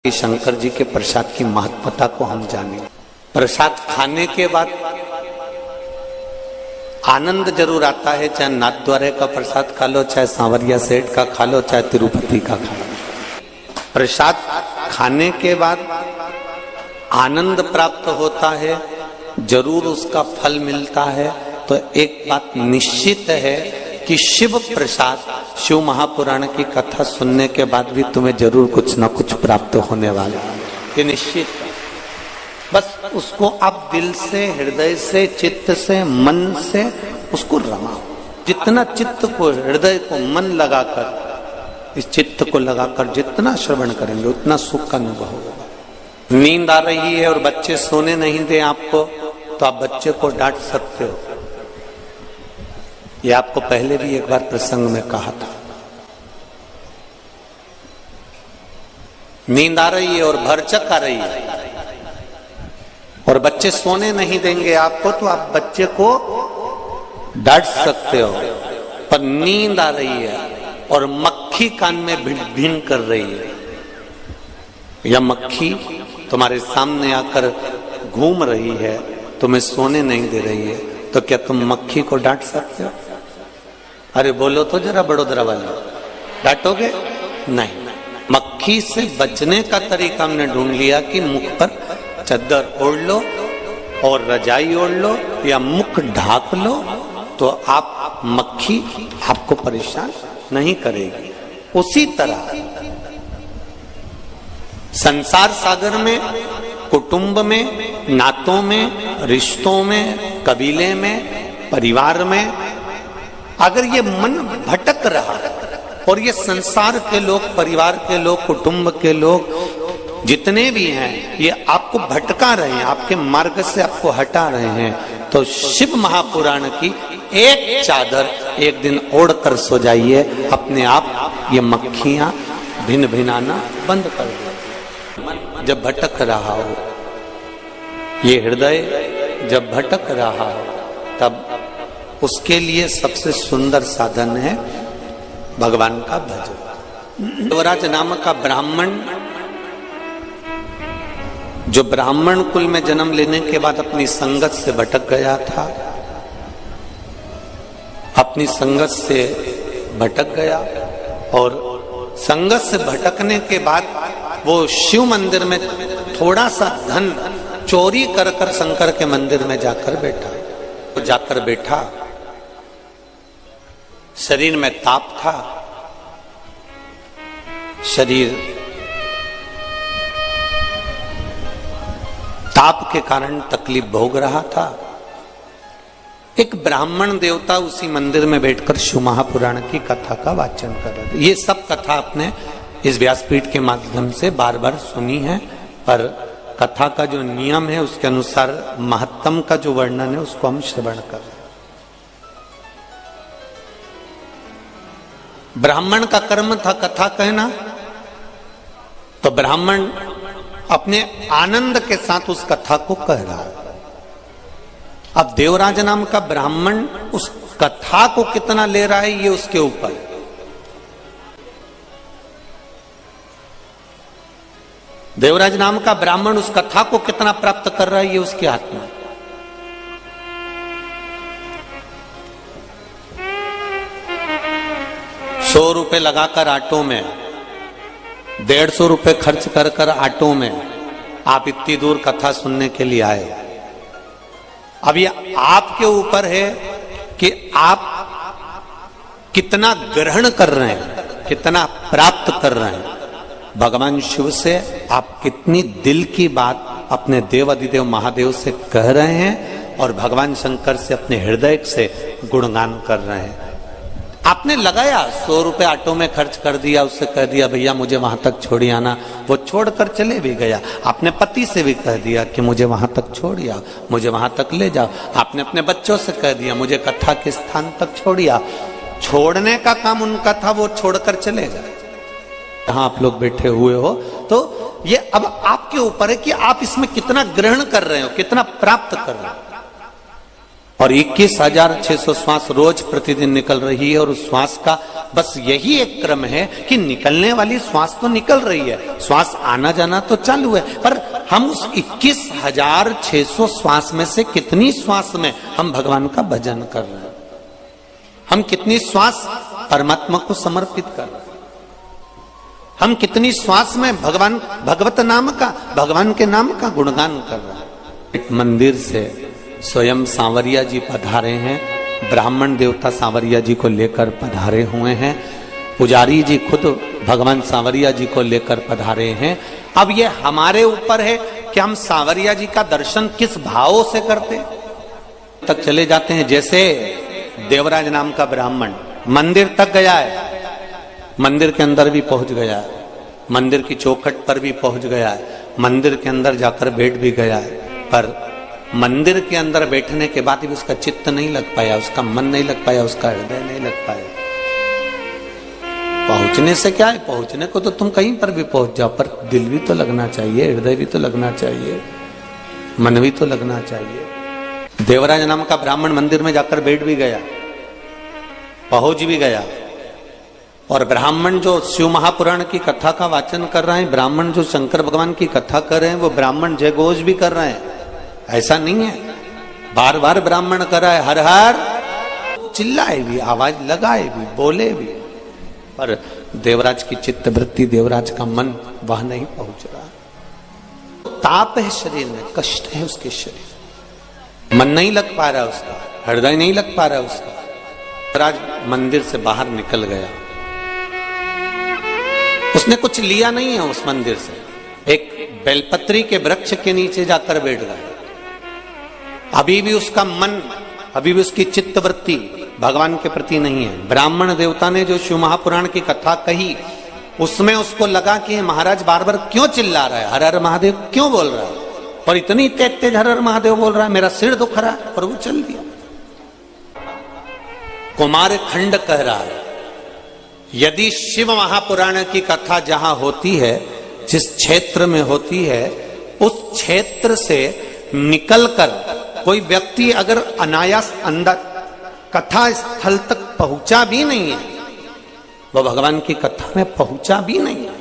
शंकर जी के प्रसाद की महत्वता को हम जाने। प्रसाद खाने के बाद आनंद जरूर आता है, चाहे नाथद्वारे का प्रसाद खा लो, चाहे सांवरिया सेठ का खा लो, चाहे तिरुपति का खा लो। प्रसाद खाने के बाद आनंद प्राप्त होता है, जरूर उसका फल मिलता है। तो एक बात निश्चित है कि शिव प्रसाद, शिव महापुराण की कथा सुनने के बाद भी तुम्हें जरूर कुछ ना कुछ प्राप्त होने वाला है, ये निश्चित है। बस उसको आप दिल से, हृदय से, चित्त से, मन से उसको रमाओ। जितना चित्त को, हृदय को, मन लगाकर, इस चित्त को लगाकर जितना श्रवण करेंगे उतना सुख का अनुभव होगा। नींद आ रही है और बच्चे सोने नहीं दे आपको, तो आप बच्चे को डांट सकते हो। ये आपको पहले भी एक बार प्रसंग में कहा था। नींद आ रही है और भरचक आ रही है और बच्चे सोने नहीं देंगे आपको, तो आप बच्चे को डांट सकते हो। पर नींद आ रही है और मक्खी कान में भिन कर रही है, या मक्खी तुम्हारे सामने आकर घूम रही है, तुम्हें सोने नहीं दे रही है, तो क्या तुम मक्खी को डांट सकते हो? अरे बोलो तो जरा बड़ोदरा वाले, डांटोगे? नहीं। मक्खी से बचने का तरीका हमने ढूंढ लिया कि मुख पर चद्दर ओढ़ लो और रजाई ओढ़ लो या मुख ढाक लो, तो आप मक्खी आपको परेशान नहीं करेगी। उसी तरह संसार सागर में, कुटुंब में, नातों में, रिश्तों में, कबीले में, परिवार में अगर ये मन भटक रहा है, और ये संसार के लोग, परिवार के लोग, कुटुंब के लोग जितने भी हैं, ये आपको भटका रहे हैं, आपके मार्ग से आपको हटा रहे हैं, तो शिव महापुराण की एक चादर एक दिन ओढ़ कर सो जाइए, अपने आप ये मक्खियां भिन भिनाना बंद कर दो। जब भटक रहा हो, ये हृदय जब भटक रहा हो, तब उसके लिए सबसे सुंदर साधन है भगवान का भजन। देवराज नामक का ब्राह्मण, जो ब्राह्मण कुल में जन्म लेने के बाद अपनी संगत से भटक गया था, अपनी संगत से भटक गया, और संगत से भटकने के बाद वो शिव मंदिर में थोड़ा सा धन चोरी कर कर शंकर के मंदिर में जाकर बैठा। तो जाकर बैठा, शरीर में ताप था, शरीर ताप के कारण तकलीफ भोग रहा था। एक ब्राह्मण देवता उसी मंदिर में बैठकर शिव महापुराण की कथा का वाचन कर रहे थे। ये सब कथा आपने इस व्यासपीठ के माध्यम से बार बार सुनी है, पर कथा का जो नियम है उसके अनुसार महत्तम का जो वर्णन है उसको हम श्रवण कर रहे हैं। ब्राह्मण का कर्म था कथा कहना, तो ब्राह्मण अपने आनंद के साथ उस कथा को कह रहा है। अब देवराज नाम का ब्राह्मण उस कथा को कितना ले रहा है, ये उसके ऊपर। देवराज नाम का ब्राह्मण उस कथा को कितना प्राप्त कर रहा है, ये उसके हाथ में। 100 रुपए लगाकर ऑटो में, 150 रुपए खर्च कर कर ऑटो में आप इतनी दूर कथा सुनने के लिए आए। अब ये आपके ऊपर है कि आप कितना ग्रहण कर रहे हैं, कितना प्राप्त कर रहे हैं। भगवान शिव से आप कितनी दिल की बात अपने देव अधिदेव महादेव से कह रहे हैं, और भगवान शंकर से अपने हृदय से गुणगान कर रहे हैं। आपने लगाया 100 रुपए ऑटो में खर्च कर दिया, उससे कह दिया भैया मुझे वहां तक छोड़िए आना, वो छोड़कर चले भी गया। आपने पति से भी कह दिया कि मुझे वहां तक छोड़िया, मुझे वहां तक ले जाओ। आपने अपने बच्चों से कह दिया मुझे कथा के स्थान तक छोड़िया। छोड़ने का काम उनका था, वो छोड़कर चले गए। जहां आप लोग बैठे हुए हो, तो ये अब आपके ऊपर है कि आप इसमें कितना ग्रहण कर रहे हो, कितना प्राप्त कर रहे हो। और 21,600 श्वास रोज प्रतिदिन निकल रही है। और उस श्वास का बस यही एक क्रम है कि निकलने वाली श्वास तो निकल रही है, श्वास आना जाना तो चालू है, पर हम उस 21,600 श्वास में से कितनी श्वास में हम भगवान का भजन कर रहे हैं, हम कितनी श्वास परमात्मा को समर्पित कर रहे हैं, हम कितनी श्वास में भगवान भगवत नाम का, भगवान के नाम का गुणगान कर रहे हैं। एक मंदिर से स्वयं सांवरिया जी पधारे हैं, ब्राह्मण देवता सांवरिया जी को लेकर पधारे हुए हैं, पुजारी जी खुद भगवान सांवरिया जी को लेकर पधारे हैं। अब ये हमारे ऊपर है कि हम सांवरिया जी का दर्शन किस भाव से करते तक चले जाते हैं। जैसे देवराज नाम का ब्राह्मण मंदिर तक गया है, मंदिर के अंदर भी पहुंच गया है, मंदिर की चौखट पर भी पहुंच गया है, मंदिर के अंदर जाकर बैठ भी गया है, पर मंदिर के अंदर बैठने के बाद भी उसका चित्त नहीं लग पाया, उसका मन नहीं लग पाया, उसका हृदय नहीं लग पाया। पहुंचने से क्या है, पहुंचने को तो तुम कहीं पर भी पहुंच जाओ, पर दिल भी तो लगना चाहिए, हृदय भी तो लगना चाहिए, मन भी तो लगना चाहिए। देवराज नाम का ब्राह्मण मंदिर में जाकर बैठ भी गया, पहुंच भी गया, और ब्राह्मण जो शिव महापुराण की कथा का वाचन कर रहे हैं, ब्राह्मण जो शंकर भगवान की कथा कर रहे हैं, वो ब्राह्मण जयघोष भी कर रहे हैं। ऐसा नहीं है, बार बार ब्राह्मण कर रहा है, हर हर चिल्लाए भी, आवाज लगाए भी, बोले भी, पर देवराज की चित्त वृत्ति, देवराज का मन वह नहीं पहुंच रहा। ताप है शरीर में, कष्ट है उसके शरीर, मन नहीं लग पा रहा उसका, हृदय नहीं लग पा रहा उसका। देवराज मंदिर से बाहर निकल गया, उसने कुछ लिया नहीं है उस मंदिर से, एक बेलपत्री के वृक्ष के नीचे जाकर बैठ गया। अभी भी उसका मन, अभी भी उसकी चित्तवृत्ति भगवान के प्रति नहीं है। ब्राह्मण देवता ने जो शिव महापुराण की कथा कही, उसमें उसको लगा कि महाराज बार बार क्यों चिल्ला रहा है, हर हर महादेव क्यों बोल रहा है, और इतनी तेज तेज हर हर महादेव बोल रहा है, मेरा सिर दुख रहा है, और वो चल दिया। कुमार खंड कह रहा है, यदि शिव महापुराण की कथा जहां होती है, जिस क्षेत्र में होती है, उस क्षेत्र से निकलकर कोई व्यक्ति अगर अनायास अंदर कथा स्थल तक पहुंचा भी नहीं है, वो भगवान की कथा में पहुंचा भी नहीं है,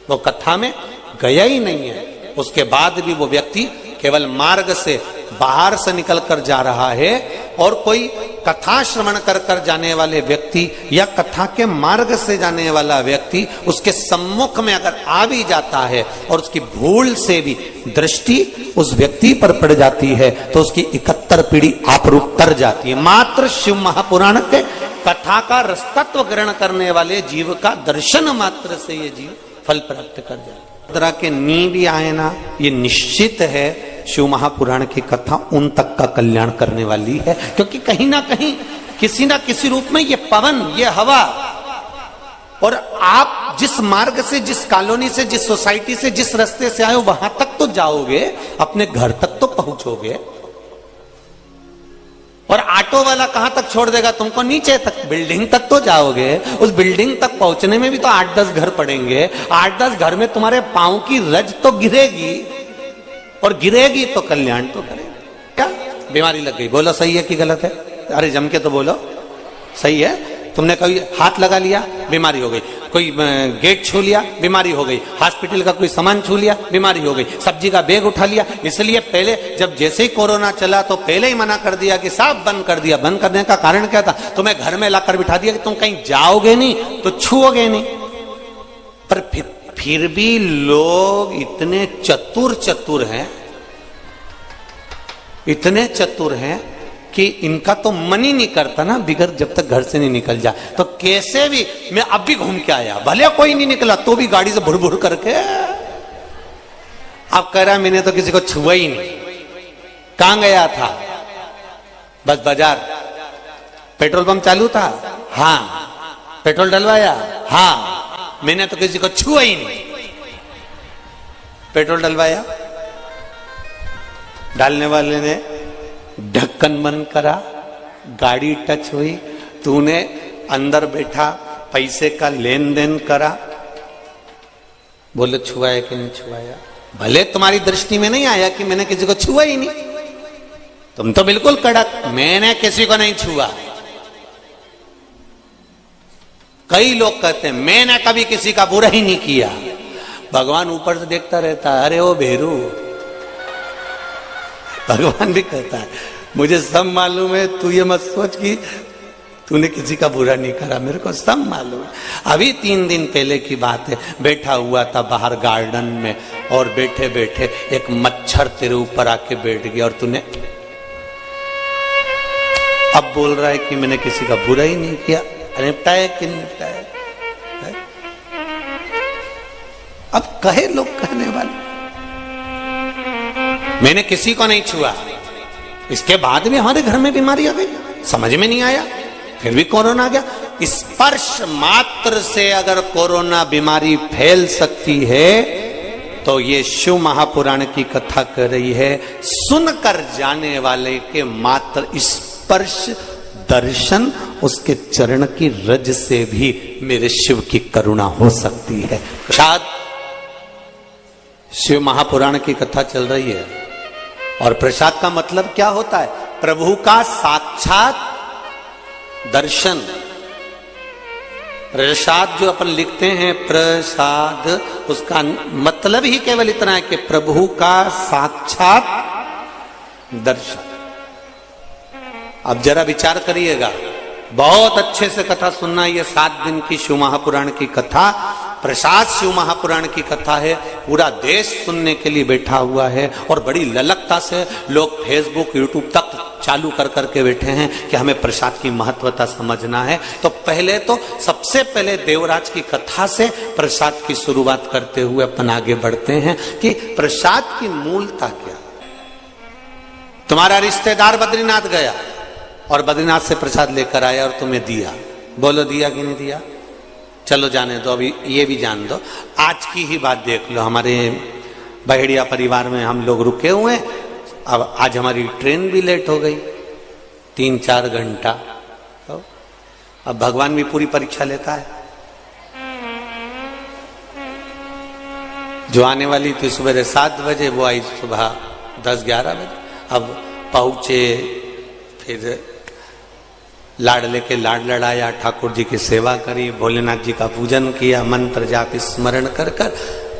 वो कथा में गया ही नहीं है, उसके बाद भी वो व्यक्ति केवल मार्ग से बाहर से निकल कर जा रहा है, और कोई कथा श्रवण कर कर जाने वाले व्यक्ति या कथा के मार्ग से जाने वाला व्यक्ति उसके सम्मुख में अगर आ भी जाता है और उसकी भूल से भी दृष्टि उस व्यक्ति पर पड़ जाती है, तो उसकी 71 पीढ़ी आपरूप तर जाती है। मात्र शिव महापुराण के कथा का रसतत्व ग्रहण करने वाले जीव का दर्शन मात्र से ये जीव फल प्राप्त कर जाए। तरह के नी भी आए ना, ये निश्चित है शिव महापुराण की कथा उन तक का कल्याण करने वाली है, क्योंकि कहीं ना कहीं किसी ना किसी रूप में ये पवन, ये हवा, और आप जिस मार्ग से, जिस कॉलोनी से, जिस सोसाइटी से, जिस रास्ते से आए हो, वहां तक तो जाओगे, अपने घर तक तो पहुंचोगे, और ऑटो वाला कहां तक छोड़ देगा तुमको, नीचे तक, बिल्डिंग तक तो जाओगे। उस बिल्डिंग तक पहुंचने में भी तो 8-10 घर पड़ेंगे, 8-10 घर में तुम्हारे पांव की रज तो गिरेगी, और गिरेगी तो कल्याण तो करेगी। क्या बीमारी लग गई, बोलो सही है कि गलत है? अरे जम के तो बोलो, सही है। तुमने कभी हाथ लगा लिया, बीमारी हो गई, कोई गेट छू लिया, बीमारी हो गई, हॉस्पिटल का कोई सामान छू लिया, बीमारी हो गई, सब्जी का बैग उठा लिया। इसलिए पहले जब जैसे ही कोरोना चला तो पहले ही मना कर दिया कि सब बंद कर दिया। बंद करने का कारण क्या था? तुम्हें घर में लाकर बिठा दिया कि तुम कहीं जाओगे नहीं तो छुओगे नहीं। पर फिर भी लोग इतने चतुर हैं, इतने चतुर हैं कि इनका तो मन ही नहीं करता ना बिगर जब तक घर से नहीं निकल जाए। तो कैसे भी मैं अब भी घूम के आया, भले कोई नहीं निकला तो भी गाड़ी से भुर भुर करके अब कह रहा मैंने तो किसी को छुआ ही नहीं। कहां गया था? बस बाजार। पेट्रोल पंप चालू था, हाँ। पेट्रोल डलवाया, हाँ। मैंने तो किसी को छुआ ही नहीं। पेट्रोल डलवाया, डालने वाले ने ढक्कन बंद करा, गाड़ी टच हुई, तूने अंदर बैठा पैसे का लेन देन करा, बोले छुआया कि नहीं छुआया? भले तुम्हारी दृष्टि में नहीं आया कि मैंने किसी को छुआ ही नहीं, तुम तो बिल्कुल कड़क, मैंने किसी को नहीं छुआ। कई लोग कहते हैं मैंने कभी किसी का बुरा ही नहीं किया। भगवान ऊपर से देखता रहता है, अरे ओ भेरू। भगवान भी कहता है मुझे सब मालूम है, तू ये मत सोच कि तूने किसी का बुरा नहीं करा, मेरे को सब मालूम है। अभी 3 दिन पहले की बात है, बैठा हुआ था बाहर गार्डन में और बैठे बैठे एक मच्छर तेरे ऊपर आके बैठ गया और तूने अब बोल रहा है कि मैंने किसी का बुरा ही नहीं किया। निपटाया कि निपटाया? अब कहे लोग कहने वाले मैंने किसी को नहीं छुआ, इसके बाद भी हमारे घर में बीमारी आ गई, समझ में नहीं आया, फिर भी कोरोना आ गया। स्पर्श मात्र से अगर कोरोना बीमारी फैल सकती है तो ये शिव महापुराण की कथा कर रही है, सुनकर जाने वाले के मात्र स्पर्श दर्शन उसके चरण की रज से भी मेरे शिव की करुणा हो सकती है। शायद शिव महापुराण की कथा चल रही है और प्रसाद का मतलब क्या होता है? प्रभु का साक्षात दर्शन। प्रसाद जो अपन लिखते हैं प्रसाद, उसका मतलब ही केवल इतना है कि प्रभु का साक्षात दर्शन। अब जरा विचार करिएगा, बहुत अच्छे से कथा सुनना। ये 7 दिन की शिव महापुराण की कथा, प्रसाद शिव महापुराण की कथा है। पूरा देश सुनने के लिए बैठा हुआ है और बड़ी ललकता से लोग फेसबुक यूट्यूब तक चालू कर करके बैठे हैं कि हमें प्रसाद की महत्वता समझना है। तो पहले तो सबसे पहले देवराज की कथा से प्रसाद की शुरुआत करते हुए अपन आगे बढ़ते हैं कि प्रसाद की मूलता क्या। तुम्हारा रिश्तेदार बद्रीनाथ गया और बद्रीनाथ से प्रसाद लेकर आया और तुम्हें दिया, बोलो दिया कि नहीं दिया? चलो जाने दो, अभी ये भी जान दो। आज की ही बात देख लो, हमारे बहेड़िया परिवार में हम लोग रुके हुए, अब आज हमारी ट्रेन भी लेट हो गई 3-4 घंटा। तो अब भगवान भी पूरी परीक्षा लेता है। जो आने वाली थी सुबह 7 बजे, वो आई सुबह 10-11 बजे। अब पहुंचे, फिर लाड लेके लाड लड़ाया, ठाकुर जी की सेवा करी, भोलेनाथ जी का पूजन किया, मंत्र जाप स्मरण कर कर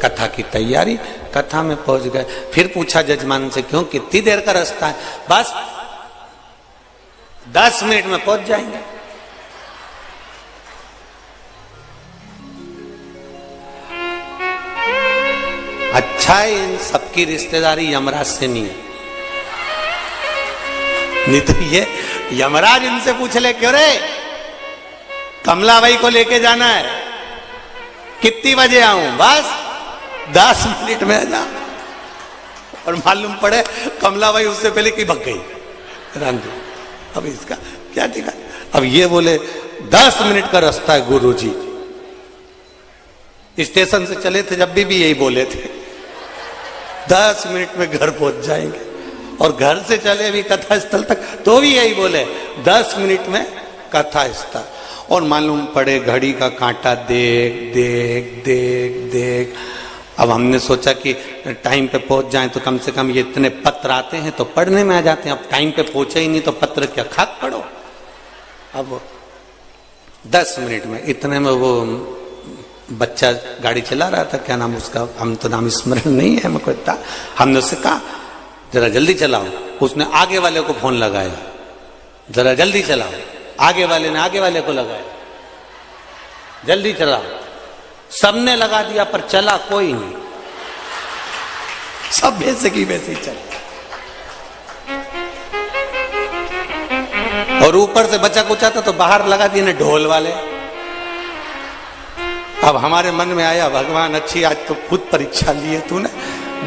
कथा की तैयारी। कथा में पहुंच गए, फिर पूछा जजमान से क्यों, कितनी देर का रास्ता है? बस 10 मिनट में पहुंच जाएंगे। अच्छा है इन सबकी रिश्तेदारी यमराज से नहीं है, नहीं तो ये यमराज इनसे पूछ ले, क्यों रे कमलाबाई को लेके जाना है, कितनी बजे आऊं? बस 10 मिनट में आ जा। और मालूम पड़े कमलाबाई उससे पहले की भग गई राम जी। अब इसका क्या ठीक है? अब ये बोले 10 मिनट का रास्ता है गुरुजी। स्टेशन से चले थे जब भी यही बोले थे 10 मिनट में घर पहुंच जाएंगे, और घर से चले भी कथा स्थल तक तो भी यही बोले 10 मिनट में कथा स्थल। और मालूम पड़े घड़ी का कांटा देख देख देख देख। अब हमने सोचा कि टाइम पे पहुंच जाएं तो कम से कम ये इतने पत्र आते हैं तो पढ़ने में आ जाते हैं। अब टाइम पे पहुंचे ही नहीं तो पत्र क्या खाक पढ़ो। अब 10 मिनट में, इतने में वो बच्चा गाड़ी चला रहा था, क्या नाम उसका, हम तो नाम स्मरण नहीं है हमको इतना। हमने उससे कहा जरा जल्दी चलाओ। उसने आगे वाले को फोन लगाया, जरा जल्दी चलाओ। आगे वाले ने आगे वाले को लगाया, जल्दी चलाओ। सबने लगा दिया पर चला कोई नहीं, सब वैसे की वैसे ही चला। और ऊपर से बचा कुचा था तो बाहर लगा दिए ने ढोल वाले। अब हमारे मन में आया भगवान अच्छी आज तो खुद परीक्षा लिए तूने,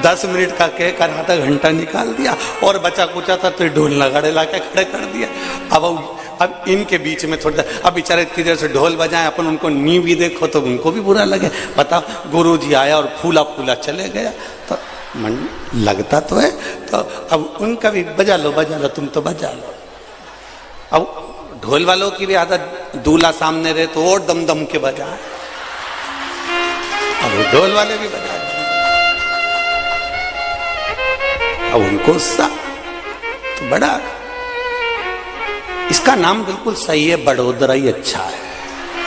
10 मिनट का कह कर आधा घंटा निकाल दिया और बचा कुचा था तो ढोल नगाड़े ला के खड़े कर दिया। अब इनके बीच में थोड़ा, अब बेचारे इतनी देर से ढोल बजाए, अपन उनको नींव भी देखो तो उनको भी बुरा लगे। बताओ गुरुजी आया और फूला फूला चले गया तो मन लगता तो है। तो अब उनका भी बजा लो तुम तो बजा लो। अब ढोल वालों की भी आदत, दूल्हा सामने रहे तो और दम दम के बजाए, अब ढोल वाले भी बजा। अब उनको तो बड़ा, इसका नाम बिल्कुल सही है, बड़ोदरा ही अच्छा है,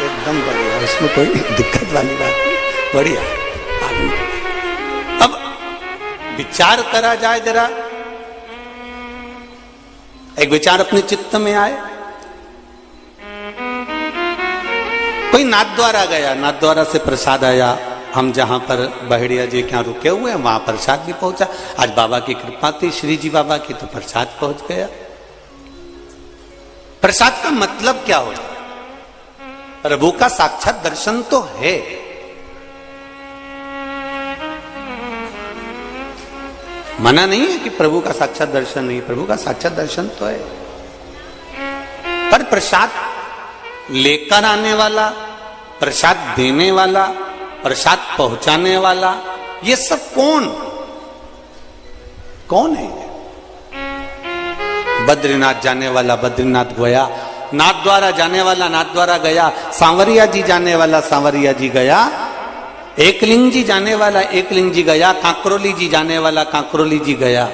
एकदम बढ़िया, इसमें कोई दिक्कत वाली बात नहीं, बढ़िया। अब विचार करा जाए जरा, एक विचार अपने चित्त में आए। कोई नाथद्वारा गया, नाथद्वारा से प्रसाद आया, हम जहां पर बहेड़िया जी के यहाँ रुके हुए हैं वहां प्रसाद भी पहुंचा। आज बाबा की कृपा थी, श्री जी बाबा की, तो प्रसाद पहुंच गया। प्रसाद का मतलब क्या होता है? प्रभु का साक्षात दर्शन तो है, मना नहीं है कि प्रभु का साक्षात दर्शन नहीं, प्रभु का साक्षात दर्शन तो है, पर प्रसाद लेकर आने वाला, प्रसाद देने वाला, प्रसाद पहुंचाने वाला, ये सब कौन है? बद्रीनाथ जाने वाला बद्रीनाथ गया, नाथ द्वारा जाने वाला नाथ द्वारा गया, सांवरिया जी जाने वाला सांवरिया जी गया, एकलिंग जी जाने वाला एकलिंग जी गया, कांकरोली जी जाने वाला कांकरोली जी गया,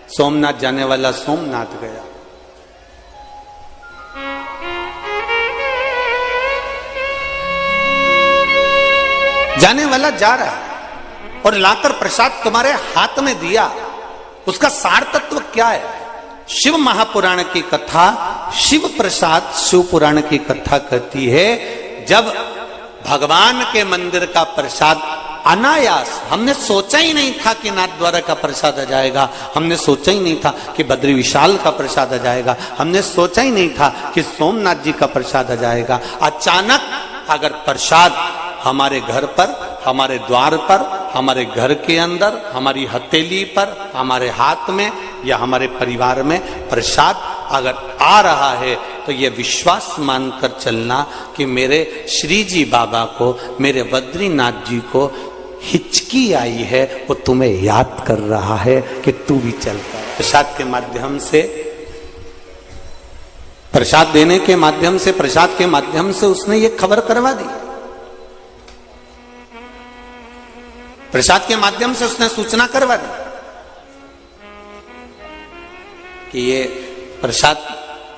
सोमनाथ जाने वाला सोमनाथ गया। जाने वाला जा रहा है और लाकर प्रसाद तुम्हारे हाथ में दिया, उसका सार तत्व क्या है? शिव महापुराण की कथा, शिव प्रसाद शिव पुराण की कथा कहती है, जब भगवान के मंदिर का प्रसाद अनायास, हमने सोचा ही नहीं था कि नाथ द्वारा का प्रसाद आ जाएगा, हमने सोचा ही नहीं था कि बद्री विशाल का प्रसाद आ जाएगा, हमने सोचा ही नहीं था कि सोमनाथ जी का प्रसाद आ जाएगा। अचानक अगर प्रसाद हमारे घर पर, हमारे द्वार पर, हमारे घर के अंदर, हमारी हथेली पर, हमारे हाथ में या हमारे परिवार में प्रसाद अगर आ रहा है, तो यह विश्वास मानकर चलना कि मेरे श्री जी बाबा को, मेरे बद्रीनाथ जी को हिचकी आई है, वो तुम्हें याद कर रहा है कि तू भी चल कर। प्रसाद के माध्यम से, प्रसाद देने के माध्यम से, प्रसाद के माध्यम से उसने ये खबर करवा दी, प्रसाद के माध्यम से उसने सूचना करवा दी कि ये प्रसाद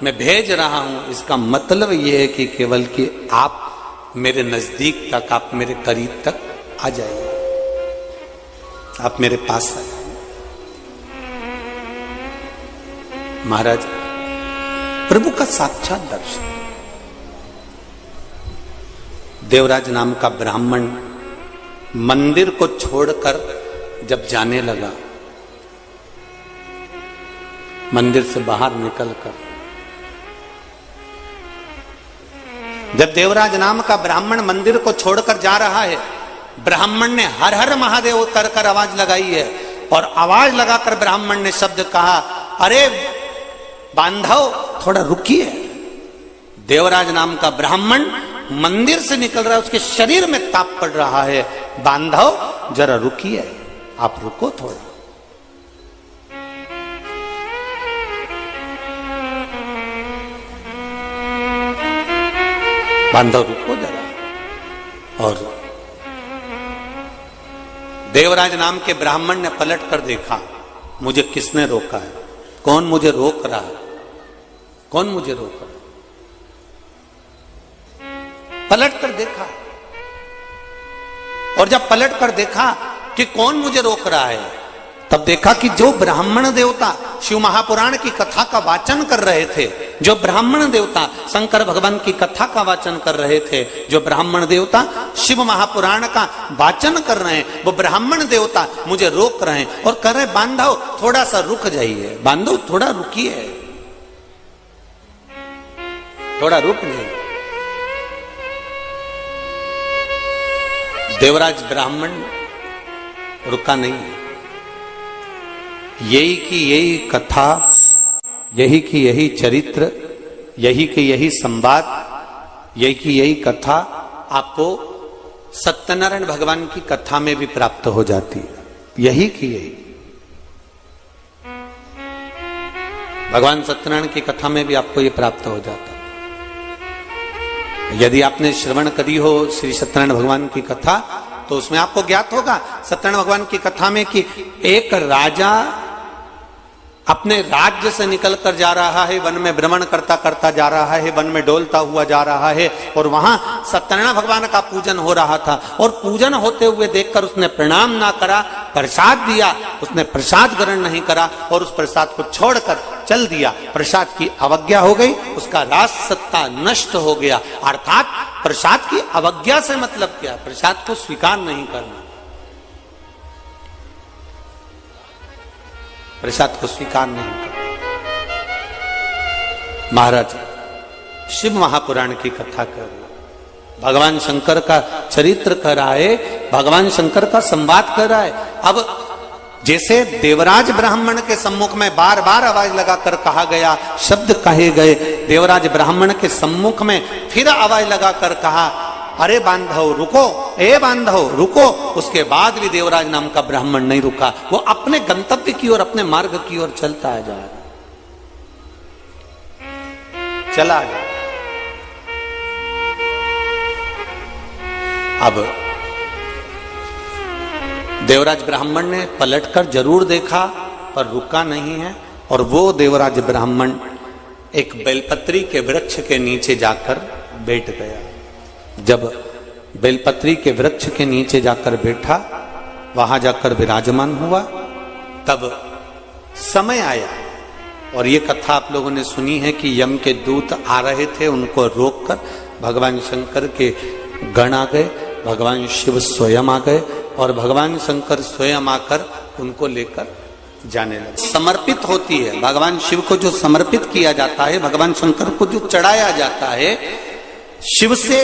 मैं भेज रहा हूं, इसका मतलब ये है कि केवल कि आप मेरे नजदीक तक, आप मेरे करीब तक आ जाइए, आप मेरे पास आ जाइए। महाराज, प्रभु का साक्षात दर्शन। देवराज नाम का ब्राह्मण मंदिर को छोड़कर जब जाने लगा, मंदिर से बाहर निकलकर, जब देवराज नाम का ब्राह्मण मंदिर को छोड़कर जा रहा है, ब्राह्मण ने हर हर महादेव कर कर आवाज लगाई है, और आवाज लगाकर ब्राह्मण ने शब्द कहा, अरे बांधव थोड़ा रुकिए। देवराज नाम का ब्राह्मण मंदिर से निकल रहा है, उसके शरीर में ताप पड़ रहा है, बांधव जरा रुकिए, आप रुको थोड़ा। बांधव रुको जरा। और देवराज नाम के ब्राह्मण ने पलट कर देखा, मुझे किसने रोका है, कौन मुझे रोक रहा है, कौन मुझे रोक रहा है। पलट कर देखा, और जब पलट कर देखा कि कौन मुझे रोक रहा है, तब देखा कि जो ब्राह्मण देवता शिव महापुराण की कथा का वाचन कर रहे थे, जो ब्राह्मण देवता शंकर भगवान की कथा का वाचन कर रहे थे, जो ब्राह्मण देवता शिव महापुराण का वाचन कर रहे हैं, वो ब्राह्मण देवता मुझे रोक रहे हैं और कह रहे, बांधव थोड़ा सा रुक जाइए, बांधव थोड़ा रुकिए, थोड़ा रुक जाइए। देवराज ब्राह्मण रुका नहीं है। यही की यही कथा, यही की यही चरित्र, यही की यही संवाद, यही की यही कथा आपको सत्यनारायण भगवान की कथा में भी प्राप्त हो जाती है। यही की यही भगवान सत्यनारायण की कथा में भी आपको ये प्राप्त हो जाता है। यदि आपने श्रवण करी हो श्री सत्यनारायण भगवान की कथा, तो उसमें आपको ज्ञात होगा सत्यनारायण भगवान की कथा में कि एक राजा अपने राज्य से निकल कर जा रहा है, वन में भ्रमण करता करता जा रहा है, वन में डोलता हुआ जा रहा है, और वहां सत्यनारायण भगवान का पूजन हो रहा था, और पूजन होते हुए देखकर उसने प्रणाम ना करा, प्रसाद दिया, उसने प्रसाद ग्रहण नहीं करा और उस प्रसाद को छोड़कर चल दिया। प्रसाद की अवज्ञा हो गई, उसका राज सत्ता नष्ट हो गया। अर्थात प्रसाद की अवज्ञा से मतलब क्या? प्रसाद को स्वीकार नहीं करना, प्रसाद को स्वीकार नहीं करना। महाराज शिव महापुराण की कथा कर रहे, भगवान शंकर का चरित्र कर रहा है, भगवान शंकर का संवाद कर रहा है। अब जैसे देवराज ब्राह्मण के सम्मुख में बार बार आवाज लगाकर कहा गया, शब्द कहे गए, देवराज ब्राह्मण के सम्मुख में फिर आवाज लगाकर कहा, अरे बांधव रुको, ए बांधव रुको। उसके बाद भी देवराज नाम का ब्राह्मण नहीं रुका, वो अपने गंतव्य की ओर, अपने मार्ग की ओर चलता जा रहा, चला गया। अब देवराज ब्राह्मण ने पलटकर जरूर देखा पर रुका नहीं है, और वो देवराज ब्राह्मण एक बेलपत्री के वृक्ष के नीचे जाकर बैठ गया। जब बेलपत्री के वृक्ष के नीचे जाकर बैठा, वहां जाकर विराजमान हुआ, तब समय आया। और ये कथा आप लोगों ने सुनी है कि यम के दूत आ रहे थे, उनको रोककर भगवान शंकर के गण आ गए, भगवान शिव स्वयं आ गए, और भगवान शंकर स्वयं आकर उनको लेकर जाने लगे। समर्पित होती है, भगवान शिव को जो समर्पित किया जाता है, भगवान शंकर को जो चढ़ाया जाता है, शिव से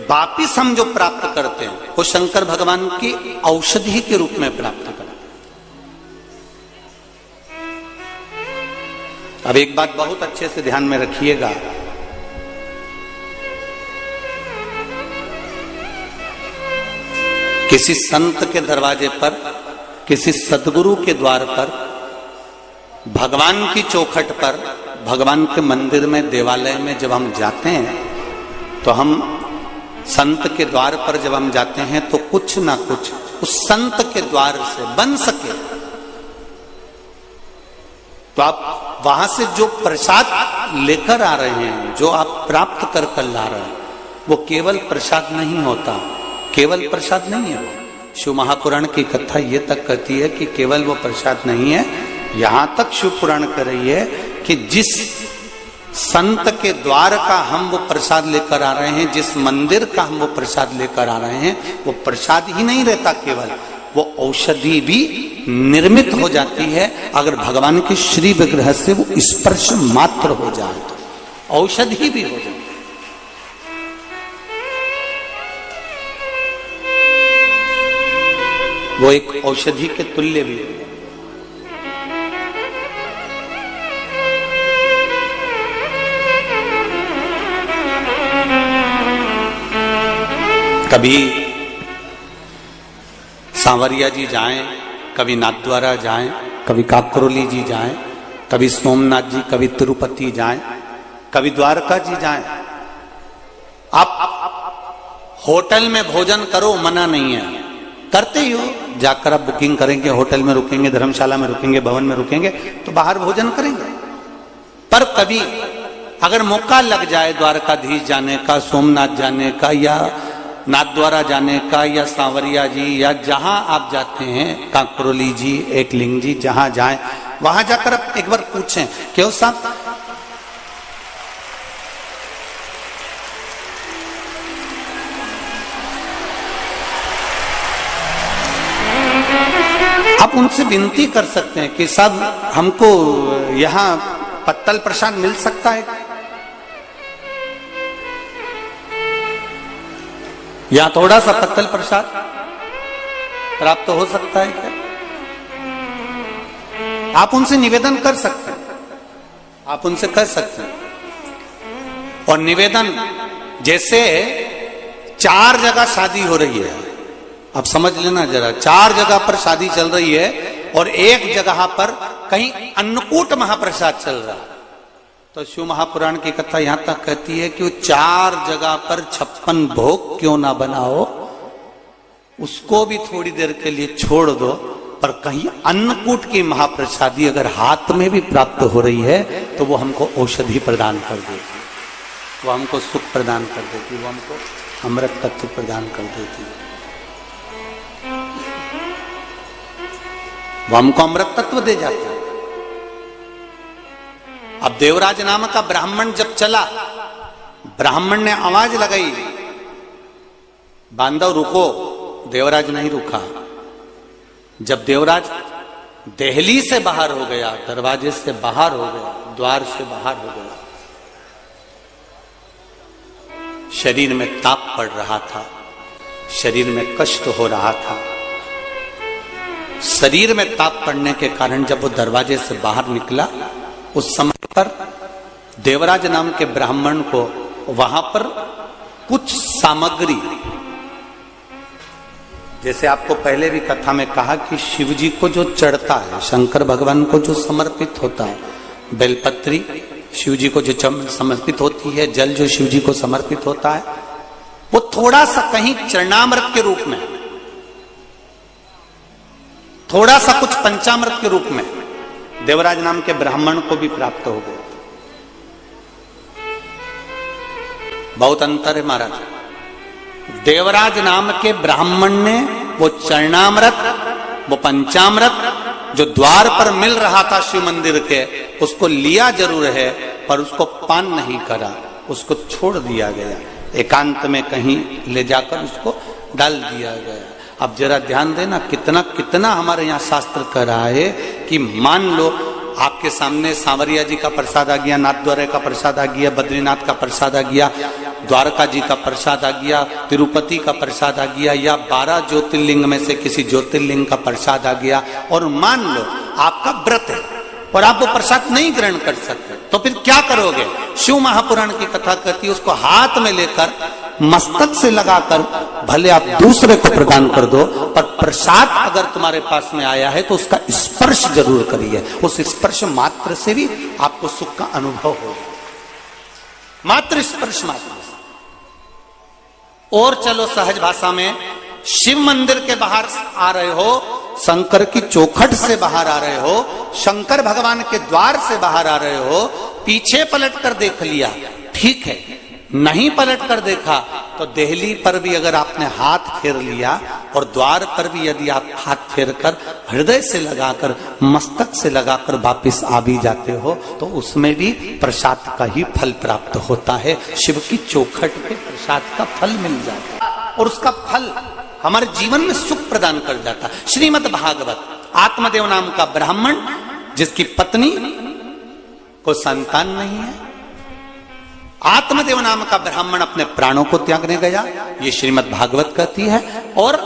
वापिस हम जो प्राप्त करते हैं वो शंकर भगवान की औषधि के रूप में प्राप्त करते हैं। अब एक बात बहुत अच्छे से ध्यान में रखिएगा, किसी संत के दरवाजे पर, किसी सदगुरु के द्वार पर, भगवान की चौखट पर, भगवान के मंदिर में, देवालय में जब हम जाते हैं, तो हम संत के द्वार पर जब हम जाते हैं तो कुछ ना कुछ उस संत के द्वार से बन सके। तो आप वहां से जो प्रसाद लेकर आ रहे हैं, जो आप प्राप्त कर कर ला रहे हैं, वो केवल प्रसाद नहीं होता, केवल प्रसाद नहीं है। शिव महापुराण की कथा ये तक कहती है कि केवल वो प्रसाद नहीं है, यहां तक शिव पुराण कर रही है कि जिस संत के द्वार का हम वो प्रसाद लेकर आ रहे हैं, जिस मंदिर का हम वो प्रसाद लेकर आ रहे हैं, वो प्रसाद ही नहीं रहता, केवल वो औषधि भी निर्मित हो जाती है। अगर भगवान के श्री विग्रह से वो स्पर्श मात्र हो जाए तो औषधि भी हो जाए। वो एक औषधि के तुल्य भी है। कभी सांवरिया जी जाएं, कभी नाथद्वारा जाएं, कभी काकरोली जी जाएं, कभी सोमनाथ जी, कभी तिरुपति जाएं, कभी द्वारका जी जाएं। आप होटल में भोजन करो, मना नहीं है, करते ही हो। जाकर आप बुकिंग करेंगे, होटल में रुकेंगे, धर्मशाला में रुकेंगे, भवन में रुकेंगे, तो बाहर भोजन करेंगे। पर कभी अगर मौका लग जाए द्वारकाधीश जाने का, सोमनाथ जाने का, या नाथद्वारा जाने का, या सांवरिया जी, या जहां आप जाते हैं, काकरोली जी, एकलिंग जी, जहां जाएं, वहां जाकर आप एक बार पूछें, क्यों साहब आप उनसे विनती कर सकते हैं कि साहब हमको यहां पत्तल प्रसाद मिल सकता है, या थोड़ा सा पत्तल प्रसाद प्राप्त हो सकता है क्या? आप उनसे निवेदन कर सकते हैं, आप उनसे कर सकते हैं। और निवेदन जैसे 4 जगह शादी हो रही है, अब समझ लेना जरा, 4 जगह पर शादी चल रही है और एक जगह पर कहीं अन्नकूट महाप्रसाद चल रहा है, तो शिव महापुराण की कथा यहां तक कहती है कि वो 4 जगह पर 56 भोग क्यों ना बनाओ, उसको भी थोड़ी देर के लिए छोड़ दो, पर कहीं अन्नकूट की महाप्रसादी अगर हाथ में भी प्राप्त हो रही है तो वो हमको औषधि प्रदान कर देती, वो हमको सुख प्रदान कर देती, वो हमको अमृत तत्व प्रदान कर देती, वो हमको अमृत तत्व दे जाता है। अब देवराज नाम का ब्राह्मण जब चला, ब्राह्मण ने आवाज लगाई, बांधव रुको, देवराज नहीं रुका। जब देवराज देहली से बाहर हो गया, दरवाजे से बाहर हो गया, द्वार से बाहर हो गया, शरीर में ताप पड़ रहा था, शरीर में कष्ट हो रहा था। शरीर में ताप पड़ने के कारण जब वो दरवाजे से बाहर निकला, उस समय पर देवराज नाम के ब्राह्मण को वहां पर कुछ सामग्री, जैसे आपको पहले भी कथा में कहा कि शिव जी को जो चढ़ता है, शंकर भगवान को जो समर्पित होता है, बेलपत्री शिव जी को जो समर्पित होती है, जल जो शिव जी को समर्पित होता है, वो थोड़ा सा कहीं चरणामृत के रूप में, थोड़ा सा कुछ पंचामृत के रूप में देवराज नाम के ब्राह्मण को भी प्राप्त हो गया। बहुत अंतर है महाराज। देवराज नाम के ब्राह्मण ने वो चरणामृत, वो पंचामृत जो द्वार पर मिल रहा था शिव मंदिर के, उसको लिया जरूर है पर उसको पान नहीं करा, उसको छोड़ दिया गया, एकांत में कहीं ले जाकर उसको डाल दिया गया। अब जरा ध्यान देना, कितना कितना हमारे यहाँ शास्त्र कह रहा है कि मान लो आपके सामने सांवरिया जी का प्रसाद आ गया, नाथ द्वारे का प्रसाद आ गया, बद्रीनाथ का प्रसाद आ गया, द्वारका जी का प्रसाद आ गया, तिरुपति का प्रसाद आ गया, या 12 ज्योतिर्लिंग में से किसी ज्योतिर्लिंग का प्रसाद आ गया, और मान लो आपका व्रत है और आप वो प्रसाद नहीं ग्रहण कर सकते, तो फिर क्या करोगे? शिव महापुराण की कथा कहती है, उसको हाथ में लेकर मस्तक से लगाकर भले आप दूसरे को प्रदान कर दो, पर प्रसाद अगर तुम्हारे पास में आया है तो उसका स्पर्श जरूर करिए। उस स्पर्श मात्र से भी आपको सुख का अनुभव होगा, मात्र स्पर्श मात्र। और चलो सहज भाषा में, शिव मंदिर के बाहर आ रहे हो, शंकर की चौखट से बाहर आ रहे हो, शंकर भगवान के द्वार से बाहर आ रहे हो, पीछे पलट कर देख लिया, ठीक है, नहीं पलट कर देखा तो देहली पर भी अगर आपने हाथ फेर लिया और द्वार पर भी यदि आप हाथ फेर कर हृदय से लगाकर, मस्तक से लगाकर वापिस आ भी जाते हो तो उसमें भी प्रसाद का ही फल प्राप्त होता है। शिव की चौखट पे प्रसाद का फल मिल जाता है और उसका फल हमारे जीवन में सुख प्रदान कर जाता है। श्रीमद् भागवत, आत्मदेव नाम का ब्राह्मण जिसकी पत्नी को संतान नहीं है, आत्मदेव नाम का ब्राह्मण अपने प्राणों को त्यागने गया, ये श्रीमद् भागवत कहती है। और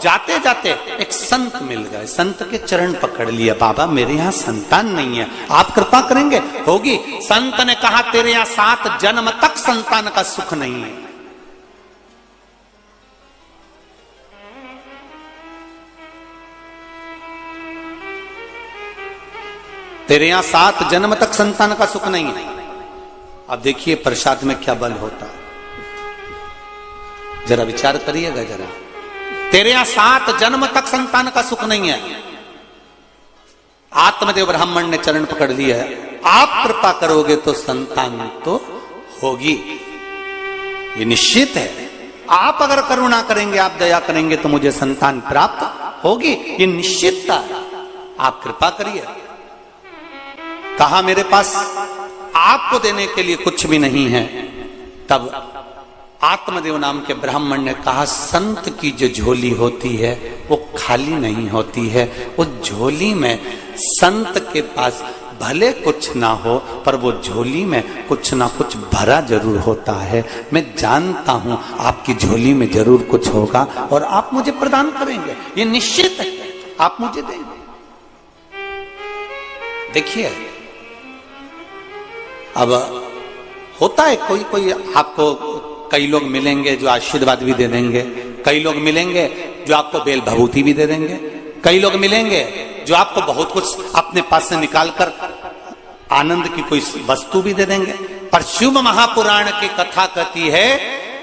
जाते जाते एक संत मिल गए, संत के चरण पकड़ लिया, बाबा मेरे यहाँ संतान नहीं है, आप कृपा करेंगे? होगी। संत ने कहा तेरे यहाँ 7 जन्म तक संतान का सुख नहीं है। तेरे यहाँ 7 जन्म तक संतान का सुख नहीं है। अब देखिए प्रसाद में क्या बल होता, जरा विचार करिएगा जरा। तेरे यहाँ 7 जन्म तक संतान का सुख नहीं है, आत्मदेव ब्राह्मण ने चरण पकड़ लिया है, आप कृपा करोगे तो संतान तो होगी, ये निश्चित है। आप अगर करुणा करेंगे, आप दया करेंगे तो मुझे संतान प्राप्त होगी, ये निश्चितता है, आप कृपा करिए। कहा मेरे पास आपको देने के लिए कुछ भी नहीं है। तब आत्मदेव नाम के ब्राह्मण ने कहा, संत की जो झोली होती है वो खाली नहीं होती है, उस झोली में संत के पास भले कुछ ना हो पर वो झोली में कुछ ना कुछ भरा जरूर होता है। मैं जानता हूं आपकी झोली में जरूर कुछ होगा और आप मुझे प्रदान करेंगे, ये निश्चित है, आप मुझे देंगे। देखिए अब होता है, कोई कोई आपको, कई लोग मिलेंगे जो आशीर्वाद भी दे देंगे, कई लोग मिलेंगे जो आपको बेल भभूति भी दे देंगे, कई लोग मिलेंगे जो आपको बहुत कुछ अपने पास से निकालकर आनंद की कोई वस्तु भी दे देंगे। पर शिव महापुराण की कथा कहती है,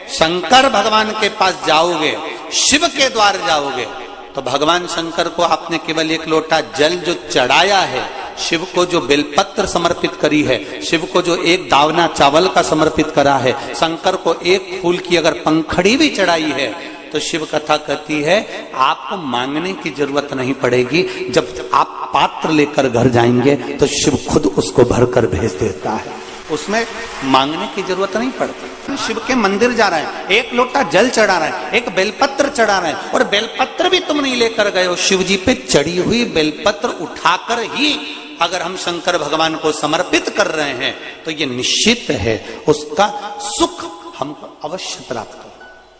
शंकर भगवान के पास जाओगे, शिव के द्वार जाओगे तो भगवान शंकर को आपने केवल एक लोटा जल जो चढ़ाया है, शिव को जो बेलपत्र समर्पित करी है, शिव को जो एक दावना चावल का समर्पित करा है, शंकर को एक फूल की अगर पंखड़ी भी चढ़ाई है, तो शिव कथा कहती है आपको मांगने की जरूरत नहीं पड़ेगी। जब आप पात्र लेकर घर जाएंगे तो शिव खुद उसको भरकर भेज देता है, उसमें मांगने की जरूरत नहीं पड़ती। शिव के मंदिर जा रहे हैं, एक लोटा जल चढ़ा रहे हैं, एक बेलपत्र चढ़ा रहे हैं, और बेलपत्र भी तुम नहीं लेकर गए हो, शिव जी पे चढ़ी हुई बेलपत्र उठाकर ही अगर हम शंकर भगवान को समर्पित कर रहे हैं तो ये निश्चित है उसका सुख हमको अवश्य प्राप्त हो।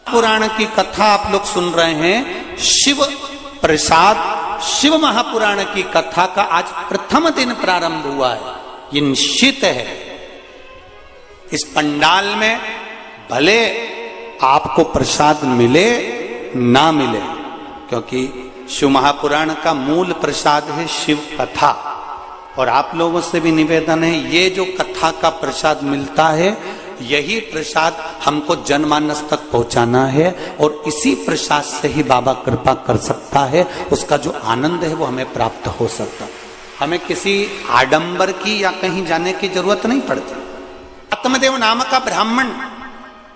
पुराण की कथा आप लोग सुन रहे हैं, शिव प्रसाद शिव महापुराण की कथा का आज प्रथम दिन प्रारंभ हुआ है। ये निश्चित है इस पंडाल में भले आपको प्रसाद मिले ना मिले, क्योंकि शिव महापुराण का मूल प्रसाद है शिव कथा, और आप लोगों से भी निवेदन है ये जो कथा का प्रसाद मिलता है यही प्रसाद हमको जनमानस तक पहुंचाना है, और इसी प्रसाद से ही बाबा कृपा कर सकता है, उसका जो आनंद है वो हमें प्राप्त हो सकता। हमें किसी आडंबर की या कहीं जाने की जरूरत नहीं पड़ती। आत्मदेव नाम का ब्राह्मण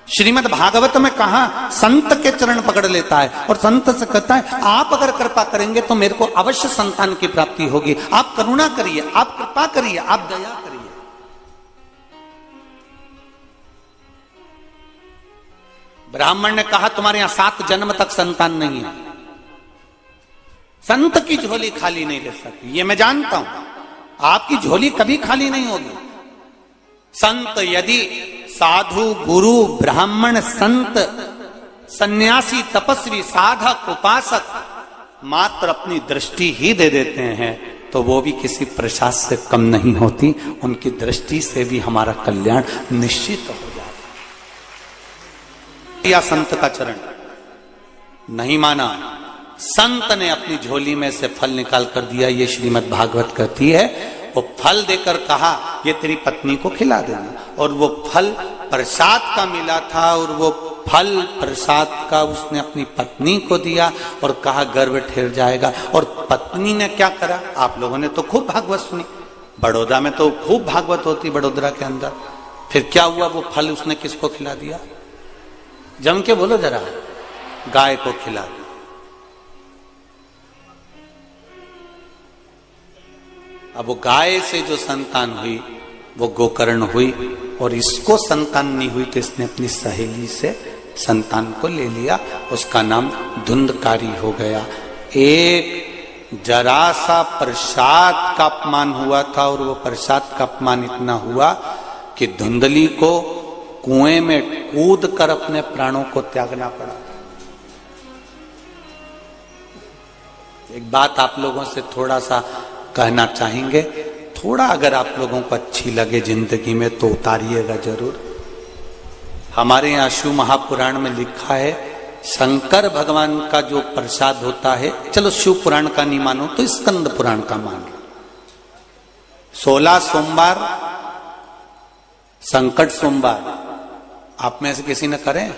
श्रीमद् भागवत में कहा संत के चरण पकड़ लेता है और संत से कहता है आप अगर कृपा करेंगे तो मेरे को अवश्य संतान की प्राप्ति होगी, आप करुणा करिए, आप कृपा करिए, आप दया करिए। ब्राह्मण ने कहा तुम्हारे यहां 7 जन्म तक संतान नहीं है, संत की झोली खाली नहीं रह सकती, ये मैं जानता हूं, आपकी झोली कभी खाली नहीं होगी। संत यदि साधु गुरु ब्राह्मण संत सन्यासी तपस्वी साधक उपासक मात्र अपनी दृष्टि ही दे देते हैं तो वो भी किसी प्रसाद से कम नहीं होती, उनकी दृष्टि से भी हमारा कल्याण निश्चित हो जाता है। या संत का चरण नहीं माना, संत ने अपनी झोली में से फल निकाल कर दिया, ये श्रीमद् भागवत कहती है। वो फल देकर कहा ये तेरी पत्नी को खिला देना, और वो फल प्रसाद का मिला था, और वो फल प्रसाद का उसने अपनी पत्नी को दिया और कहा गर्भ ठहर जाएगा। और पत्नी ने क्या करा, आप लोगों ने तो खूब भागवत सुनी, बड़ौदा में तो खूब भागवत होती, बड़ोदरा के अंदर। फिर क्या हुआ, वो फल उसने किसको खिला दिया, जम के बोलो जरा, गाय को खिला दिया। अब वो गाय से जो संतान हुई वो गोकर्ण हुई, और इसको संतान नहीं हुई तो इसने अपनी सहेली से संतान को ले लिया, उसका नाम धुंधकारी हो गया। एक जरा सा प्रसाद का अपमान हुआ था, और वो प्रसाद का अपमान इतना हुआ कि धुंधली को कुएं में कूद कर अपने प्राणों को त्यागना पड़ा। एक बात आप लोगों से थोड़ा सा कहना चाहेंगे, थोड़ा अगर आप लोगों को अच्छी लगे जिंदगी में तो उतारिएगा जरूर। हमारे यहाँ शिव महापुराण में लिखा है शंकर भगवान का जो प्रसाद होता है, चलो शिव पुराण का नहीं मानो तो स्कंद पुराण का मान लो। 16 सोमवार संकट सोमवार आप में से किसी ने करें?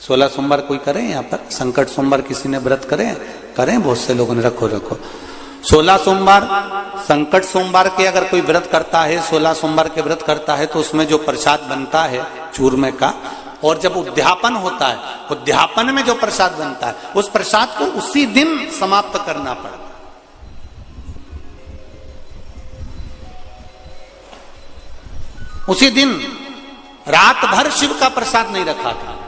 16 सोमवार कोई करें यहाँ पर? संकट सोमवार किसी ने व्रत करें? बहुत से लोगों ने रखो 16 सोमवार संकट सोमवार के अगर कोई व्रत करता है, 16 सोमवार के व्रत करता है, तो उसमें जो प्रसाद बनता है चूरमे का, और जब उद्यापन होता है, उद्यापन में जो प्रसाद बनता है उस प्रसाद को उसी दिन समाप्त करना पड़ता है। उसी दिन रात भर शिव का प्रसाद नहीं रखा था।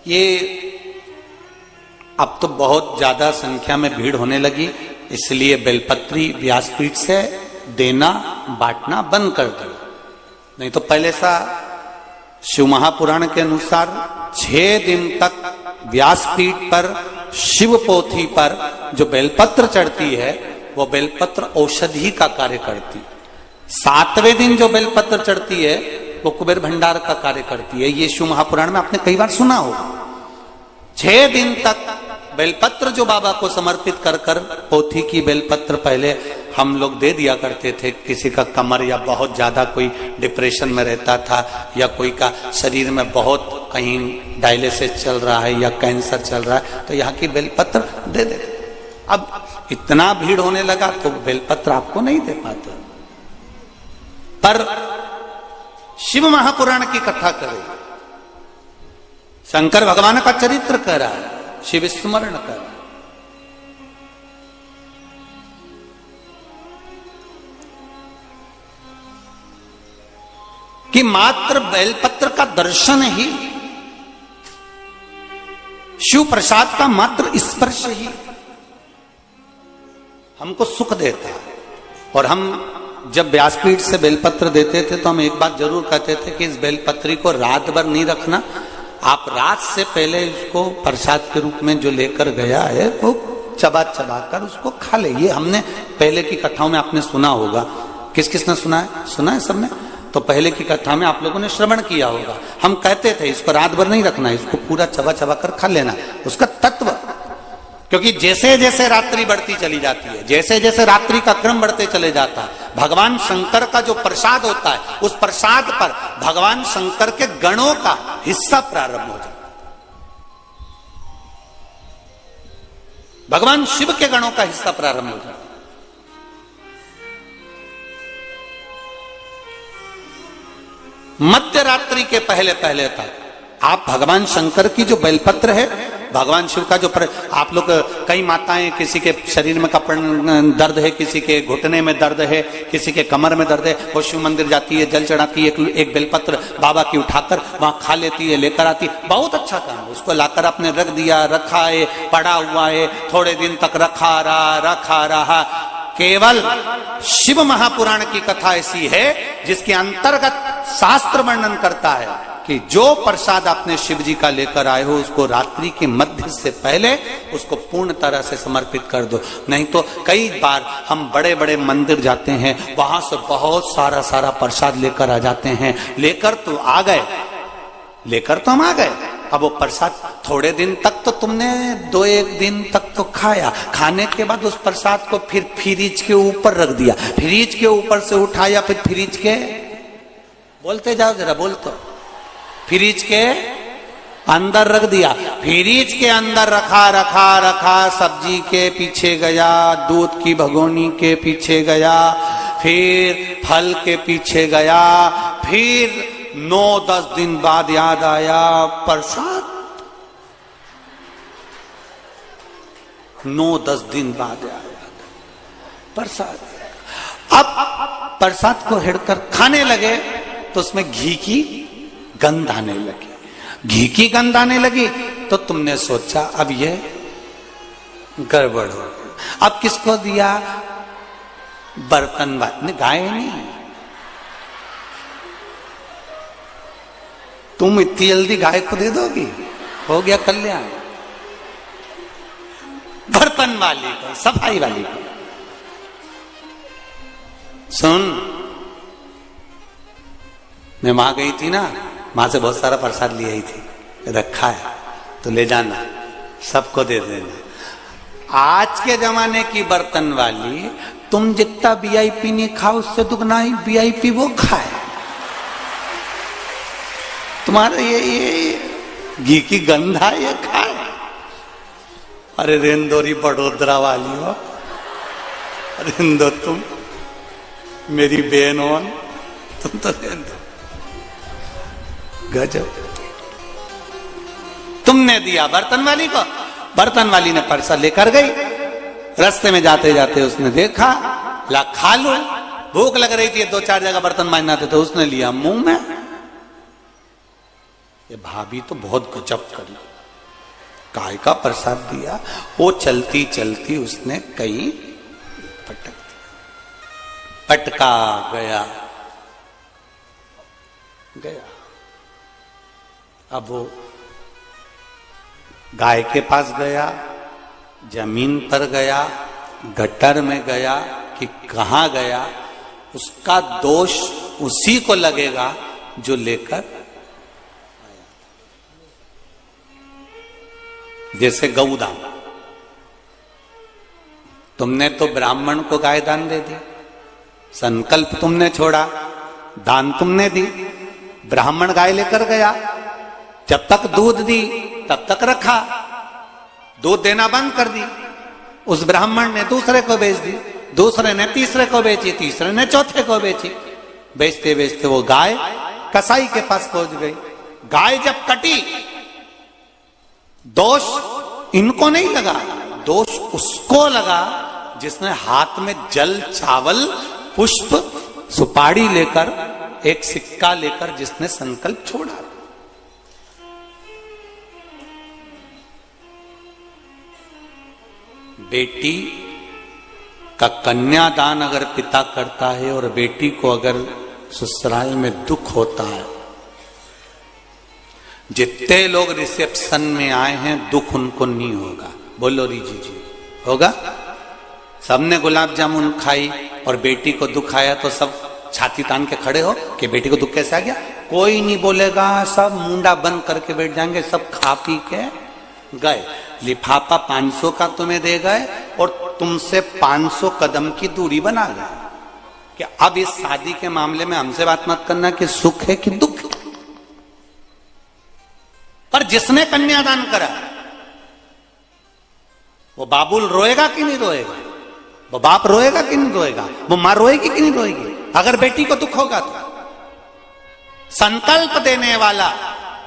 ये अब तो बहुत ज्यादा संख्या में भीड़ होने लगी, इसलिए बेलपत्री व्यासपीठ से देना बांटना बंद कर दिया। नहीं तो पहले सा शिव महापुराण के अनुसार 6 दिन तक व्यासपीठ पर शिव पोथी पर जो बेलपत्र चढ़ती है वो बेलपत्र औषधि का कार्य करती। 7वें दिन जो बेलपत्र चढ़ती है वो कुबेर भंडार का कार्य करती है। ये शिव महापुराण में आपने कई बार सुना होगा। 6 दिन तक बेलपत्र जो बाबा को समर्पित कर कर, पोथी की बेलपत्र पहले हम लोग दे दिया करते थे। किसी का कमर या बहुत ज्यादा कोई डिप्रेशन में रहता था, या कोई का शरीर में बहुत कहीं डायलिसिस चल रहा है या कैंसर चल रहा है, तो यहाँ की बेलपत्र दे देते। अब इतना भीड़ होने लगा तो बेलपत्र आपको नहीं दे पाते। पर शिव महापुराण की कथा करे, शंकर भगवान का चरित्र कर रहा है, शिव स्मरण कर, कि मात्र बेलपत्र का दर्शन ही, शिव प्रसाद का मात्र स्पर्श ही हमको सुख देता है। और हम जब व्यासपीठ से बेलपत्र देते थे तो हम एक बात जरूर कहते थे कि इस बेलपत्री को रात भर नहीं रखना, आप रात से पहले इसको प्रसाद के रूप में जो लेकर गया है वो चबा चबा कर उसको खा ले। ये हमने पहले की कथाओं में आपने सुना होगा। किस किसने सुना है? सुना है सबने? तो पहले की कथा में आप लोगों ने श्रवण किया होगा। हम कहते थे इसको रात भर नहीं रखना, इसको पूरा चबा चबा कर खा लेना। उसका तत्व, क्योंकि जैसे जैसे रात्रि बढ़ती चली जाती है, जैसे जैसे रात्रि का क्रम बढ़ते चले जाता है, भगवान शंकर का जो प्रसाद होता है उस प्रसाद पर भगवान शंकर के गणों का हिस्सा प्रारंभ हो जाता है। भगवान शिव के गणों का हिस्सा प्रारंभ हो जाता है। मध्य रात्रि के पहले पहले तक आप भगवान शंकर की जो बेलपत्र है, भगवान शिव का जो आप लोग, कई माताएं, किसी के शरीर में कपड़ दर्द है, किसी के घुटने में दर्द है, किसी के कमर में दर्द है, वो शिव मंदिर जाती है, जल चढ़ाती है, एक बेलपत्र बाबा की उठाकर वहां खा लेती है, लेकर आती है। बहुत अच्छा काम है। उसको लाकर आपने रख दिया, रखा है, पड़ा हुआ है, थोड़े दिन तक रखा रहा। केवल शिव महापुराण की कथा ऐसी है जिसके अंतर्गत शास्त्र वर्णन करता है कि जो प्रसाद आपने शिव जी का लेकर आए हो उसको रात्रि के मध्य से पहले उसको पूर्ण तरह से समर्पित कर दो। नहीं तो कई बार हम बड़े बड़े मंदिर जाते हैं, वहां से बहुत सारा प्रसाद लेकर आ जाते हैं। लेकर तो हम आ गए, अब वो प्रसाद थोड़े दिन तक तो तुमने 2-1 दिन तक तो खाया, खाने के बाद उस प्रसाद को फिर फ्रिज के ऊपर रख दिया, फ्रिज के ऊपर से उठाया, फिर फ्रिज के, बोलते जाओ जरा, बोलते, फ्रिज के अंदर रख दिया, फ्रिज के अंदर रखा, सब्जी के पीछे गया, दूध की भगोनी के पीछे गया, फिर फल के पीछे गया, फिर 9-10 दिन बाद याद आया प्रसाद, 9-10 दिन बाद आया प्रसाद। अब प्रसाद को हिड़कर खाने लगे तो उसमें घी की गंध आने लगी, तो तुमने सोचा अब ये गड़बड़ हो गया। अब किसको दिया? बर्तन वाले, गाय नहीं। तुम इतनी जल्दी गाय को दे दोगी? हो गया कल्याण। बर्तन वाली को, सफाई वाली को। सुन, मैं वहां गई थी ना, मां से बहुत सारा प्रसाद ले आई थी, रखा है तो ले जाना, सबको दे देना। आज के जमाने की बर्तन वाली, तुम जितना वीआईपी नहीं खाओ उससे दुगना ही वीआईपी वो खाए। तुम्हारा ये घी की गंधा ये खाए। अरे रेंदोरी बड़ोदरा वाली हो, रेंदो, तुम मेरी बहन हो, तुम तो रेंदो। गजब। तुमने दिया बर्तन वाली को, बर्तन वाली ने परसा लेकर गई। रास्ते में जाते जाते उसने देखा, ला खा लो, भूख लग रही थी, 2-4 जगह बर्तन मांजना थे, तो उसने लिया मुंह में। ये भाभी तो बहुत गजब करी, काय का प्रसाद दिया। वो चलती चलती उसने कहीं पटका गया। अब वो गाय के पास गया, जमीन पर गया, गटर में गया कि कहां गया, उसका दोष उसी को लगेगा जो लेकर आया। जैसे गौदान, तुमने तो ब्राह्मण को गाय दान दे दी, संकल्प तुमने छोड़ा, दान तुमने दी, ब्राह्मण गाय लेकर गया, जब तक दूध दी तब तक रखा, दूध देना बंद कर दी, उस ब्राह्मण ने दूसरे को बेच दी, दूसरे ने तीसरे को बेची, तीसरे ने चौथे को बेची, बेचते बेचते वो गाय कसाई के पास पहुंच गई। गाय जब कटी, दोष इनको नहीं लगा, दोष उसको लगा जिसने हाथ में जल, चावल, पुष्प, सुपारी लेकर, एक सिक्का लेकर जिसने संकल्प छोड़ा। बेटी का कन्यादान अगर पिता करता है और बेटी को अगर ससुराल में दुख होता है, जितने लोग रिसेप्शन में आए हैं दुख उनको नहीं होगा। बोलो रीजी जी, होगा? सबने गुलाब जामुन खाई और बेटी को दुख आया तो सब छाती तान के खड़े हो कि बेटी को दुख कैसे आ गया? कोई नहीं बोलेगा, सब मुंडा बंद करके बैठ जाएंगे, सब खा पी के गए। लिफाफा 500 का तुम्हें दे गए और तुमसे 500 कदम की दूरी बना गए कि अब इस शादी के मामले में हमसे बात मत करना कि सुख है कि दुख है। पर जिसने कन्यादान करा वो बाबुल रोएगा कि नहीं रोएगा? वो बाप रोएगा कि नहीं रोएगा? वो मां रोएगी कि नहीं रोएगी? अगर बेटी को दुख होगा तो संकल्प देने वाला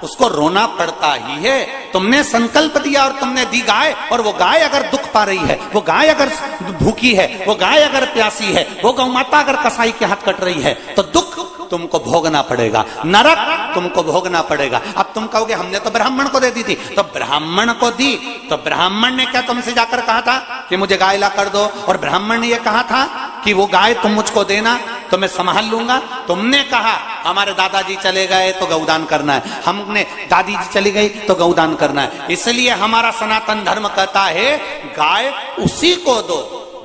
उसको रोना पड़ता ही है। तुमने संकल्प दिया और तुमने दी गाय, और वो गाय अगर दुख पा रही है, वो गाय अगर भूखी है, वो गाय अगर प्यासी है, वो गौ माता अगर कसाई के हाथ कट रही है, तो दुख तुमको भोगना पड़ेगा, नरक तुमको भोगना पड़ेगा। अब तुम कहोगे हमने तो ब्राह्मण को दे दी थी, तो ब्राह्मण को दी तो ब्राह्मण ने क्या तुमसे जाकर कहा था कि मुझे गाय ला कर दो? और ब्राह्मण ने यह कहा था कि वो गाय तुम मुझको देना तो मैं संभाल लूंगा? तुमने कहा हमारे दादाजी चले गए तो गौदान करना है, हमने दादी जी चली गई तो गौदान करना है। इसलिए हमारा सनातन धर्म कहता है गाय उसी को दो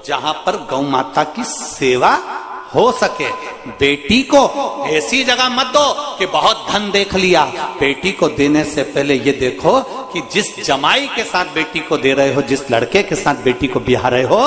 जहां पर गौ माता की सेवा हो सके। बेटी को ऐसी जगह मत दो कि बहुत धन देख लिया। बेटी को देने से पहले ये देखो कि जिस जमाई के साथ बेटी को दे रहे हो, जिस लड़के के साथ बेटी को ब्याह रहे हो,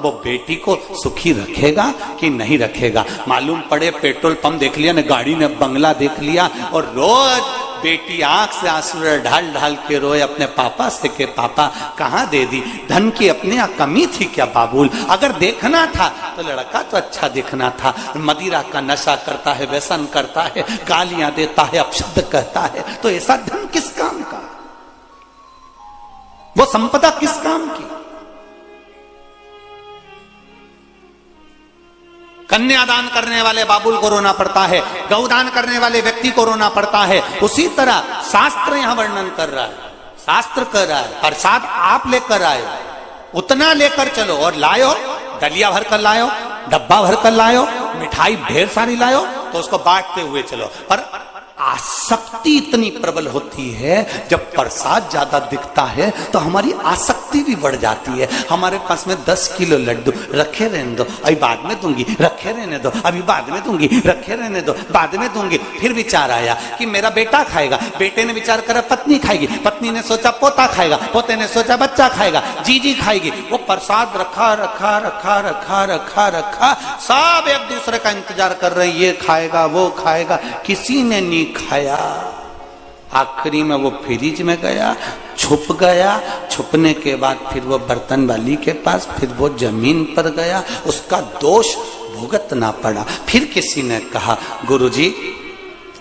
वो बेटी को सुखी रखेगा कि नहीं रखेगा। मालूम पड़े पेट्रोल पंप देख लिया ने, गाड़ी ने बंगला देख लिया और रोज बेटी आंख से आंसू ढाल ढाल के रोए अपने पापा से के पापा कहाँ दे दी? धन की अपने यहाँ कमी थी क्या बाबूल? अगर देखना था तो लड़का तो अच्छा दिखना था। मदिरा का नशा करता है, व्यसन करता है, गालियां देता है, अपशब्द कहता है, तो ऐसा धन किस काम का? वो संपदा किस काम की? कन्यादान करने वाले बाबुल को रोना पड़ता है, गौदान करने वाले व्यक्ति को रोना पड़ता है। उसी तरह शास्त्र यहां वर्णन कर रहा है, शास्त्र कर रहा है प्रसाद आप लेकर आए, उतना लेकर चलो। और लायो, दलिया भर कर लायो, डब्बा भर कर लायो, मिठाई ढेर सारी लायो, तो उसको बांटते हुए चलो। पर आसक्ति इतनी प्रबल होती है, जब प्रसाद ज्यादा दिखता है तो हमारी आसक्ति भी बढ़ जाती है। हमारे पास में 10 किलो लड्डू रखे रहने दो, अभी बाद में दूंगी, रखे रहने दो, अभी बाद में दूंगी, रखे रहने दो, बाद में दूंगी। फिर विचार आया कि मेरा बेटा खाएगा, बेटे ने विचार करा पत्नी खाएगी, पत्नी ने सोचा पोता खाएगा, पोते ने सोचा बच्चा खाएगा, जीजी खाएगी। वो प्रसाद रखा रखा रखा रखा रखा रखा, सब एक दूसरे का इंतजार कर रहे, ये खाएगा वो खाएगा, किसी ने नहीं खाया। आखिरी में वो फ्रिज में गया, छुप गया। छुपने के बाद फिर वो बर्तन वाली के पास, फिर वो जमीन पर गया, उसका दोष भुगतना पड़ा। फिर किसी ने कहा गुरुजी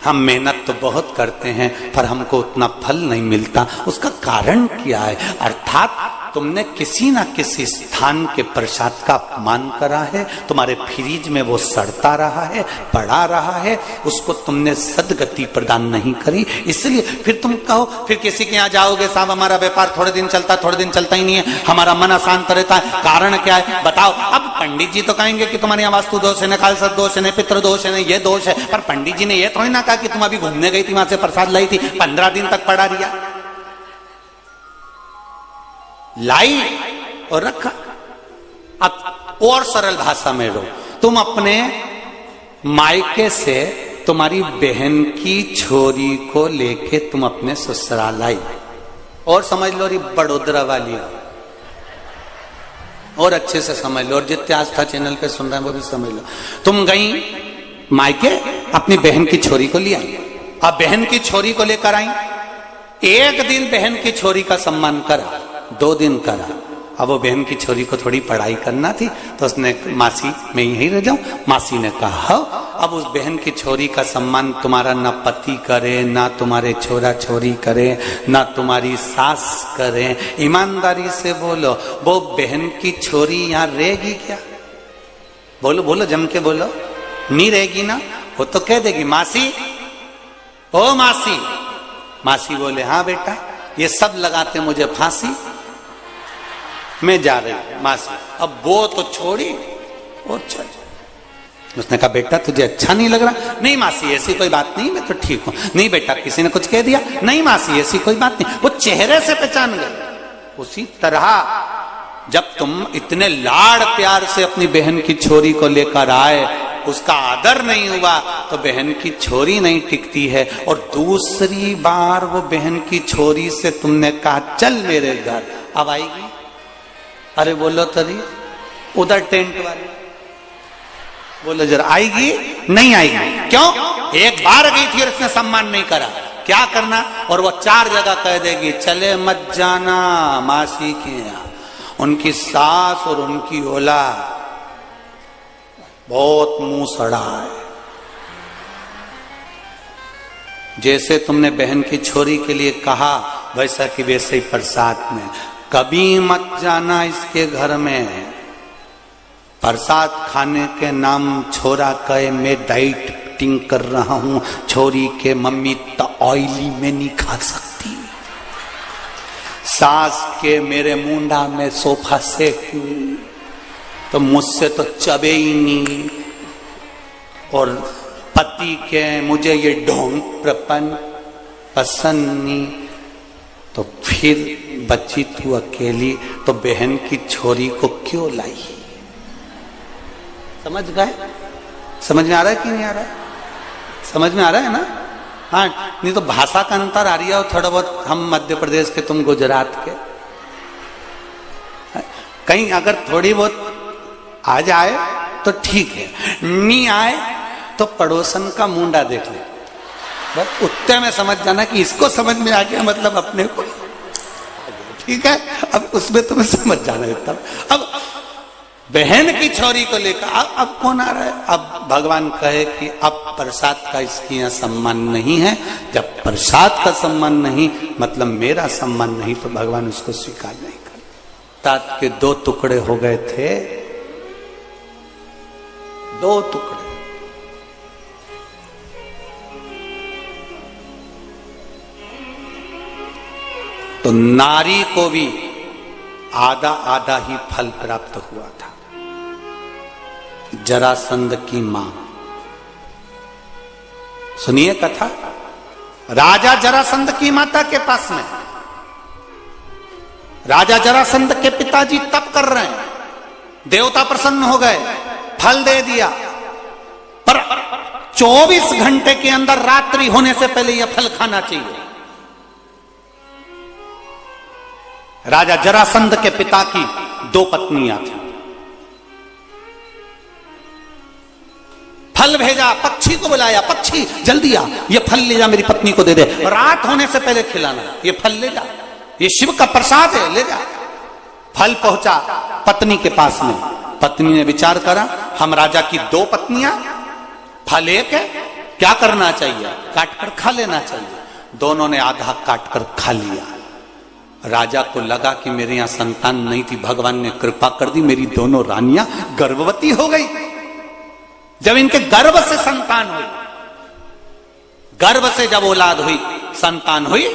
हम मेहनत तो बहुत करते हैं पर हमको उतना फल नहीं मिलता, उसका कारण क्या है? अर्थात तुमने किसी ना किसी स्थान के प्रसाद का अपमान करा है, तुम्हारे फ्रिज में वो सड़ता रहा है, पड़ा रहा है, उसको तुमने सदगति प्रदान नहीं करी। इसलिए फिर तुम कहो, फिर किसी के यहाँ जाओगे, साहब हमारा व्यापार थोड़े दिन चलता है, थोड़े दिन चलता ही नहीं है, हमारा मन अशांत रहता है, कारण क्या है बताओ? अब पंडित जी तो कहेंगे कि तुम्हारे यहाँ वास्तु दोष है, नकाल सद दोष है, पितृ दोष है, ये दोष है। पर पंडित जी ने ये थोड़ी ना कहा कि तुम अभी घूमने गई थी, वहां से प्रसाद लाई थी, 15 दिन तक पड़ा रिया, लाई और रखा। अब और सरल भाषा में रो, तुम अपने मायके से तुम्हारी बहन की छोरी को लेके तुम अपने ससुराल आई, और समझ लो री बड़ोदरा वाली, और अच्छे से समझ लो, और जितने आस्था चैनल पे सुन रहे हैं वो भी समझ लो। तुम गई मायके, अपनी बहन की छोरी को ले आई। अब बहन की छोरी को लेकर आई, एक दिन बहन की छोरी का सम्मान करा, 2 दिन करा। अब वो बहन की छोरी को थोड़ी पढ़ाई करना थी, तो उसने मासी मैं यहीं रह जाऊं। मासी ने कहा अब उस बहन की छोरी का सम्मान तुम्हारा ना पति करे, ना तुम्हारे छोरा छोरी करे, ना तुम्हारी सास करे। ईमानदारी से बोलो, वो बहन की छोरी यहाँ रहेगी क्या? बोलो बोलो, जम के बोलो, नहीं रहेगी ना? वो तो कह देगी मासी, ओ मासी। मासी बोले हाँ बेटा, ये सब लगाते मुझे फांसी, मैं जा रही हूं मासी। अब वो तो छोड़ी और चल। उसने कहा बेटा तुझे अच्छा नहीं लग रहा? नहीं मासी ऐसी कोई बात नहीं, मैं तो ठीक हूं। नहीं बेटा किसी ने कुछ कह दिया? नहीं मासी ऐसी कोई बात नहीं। वो चेहरे से पहचान गए। उसी तरह जब तुम इतने लाड़ प्यार से अपनी बहन की छोरी को लेकर आए, उसका आदर नहीं हुआ तो बहन की छोरी नहीं टिकती है। और दूसरी बार वो बहन की छोरी से तुमने कहा चल मेरे घर, अब आएगी? अरे बोलो तरी, उधर टेंट वाले बोलो जरा, आएगी? नहीं आएगी। क्यों? एक बार गई थी और इसने सम्मान नहीं करा, क्या करना? और वो 4 जगह कह देगी चले मत जाना मासी के यहाँ। उनकी सास और उनकी औलाद बहुत मुंह सड़ा है। जैसे तुमने बहन की छोरी के लिए कहा वैसा कि वैसे ही प्रसाद में, कभी मत जाना इसके घर में। प्रसाद खाने के नाम छोरा कहे मैं डाइटिंग कर रहा हूं, छोरी के मम्मी तो ऑयली में नहीं खा सकती। सास के मेरे मुंडा में सोफा सेट हुई तो मुझसे तो चबे ही नहीं। और पति के मुझे ये ढोंग प्रपन पसंद नहीं। तो फिर बच्ची तू अकेली, तो बहन की छोरी को क्यों लाई? समझ गए? समझ में आ रहा है कि नहीं आ रहा है? समझ में आ रहा है ना? हाँ, नहीं तो भाषा का अंतर आ रही है थोड़ा बहुत। हम मध्य प्रदेश के, तुम गुजरात के। कहीं अगर थोड़ी बहुत आ जाए तो ठीक है, नहीं आए तो पड़ोसन का मुंडा देख ले, बस उतने में समझ जाना कि इसको समझ में आ गया, मतलब अपने को। ठीक है, अब उसमें तुम्हें समझ जाना है तब। अब बहन की छोरी को लेकर अब कौन आ रहा है? अब भगवान कहे कि अब प्रसाद का इसके यहाँ सम्मान नहीं है। जब प्रसाद का सम्मान नहीं मतलब मेरा सम्मान नहीं, तो भगवान उसको स्वीकार नहीं कर। तात के 2 टुकड़े हो गए थे, 2 टुकड़े। तो नारी को भी आधा आधा ही फल प्राप्त हुआ था। जरासंध की मां, सुनिए कथा। राजा जरासंध की माता के पास में, राजा जरासंध के पिताजी तप कर रहे हैं, देवता प्रसन्न हो गए, फल दे दिया, पर 24 घंटे के अंदर रात्रि होने से पहले यह फल खाना चाहिए। राजा जरासंध के पिता की 2 पत्नियां थी। फल भेजा, पक्षी को बुलाया, पक्षी जल्दी आ, ये फल ले जा, मेरी पत्नी को दे दे, रात होने से पहले खिलाना, ये फल ले जा, ये शिव का प्रसाद है, ले जा। फल पहुंचा पत्नी के पास में। पत्नी ने विचार करा, हम राजा की 2 पत्नियां, फल एक है, क्या करना चाहिए? काट कर खा लेना चाहिए। दोनों ने आधा काट कर खा लिया। राजा को लगा कि मेरे यहां संतान नहीं थी, भगवान ने कृपा कर दी, मेरी दोनों रानियां गर्भवती हो गई। जब इनके गर्भ से संतान हुई, गर्भ से जब औलाद हुई, संतान हुई,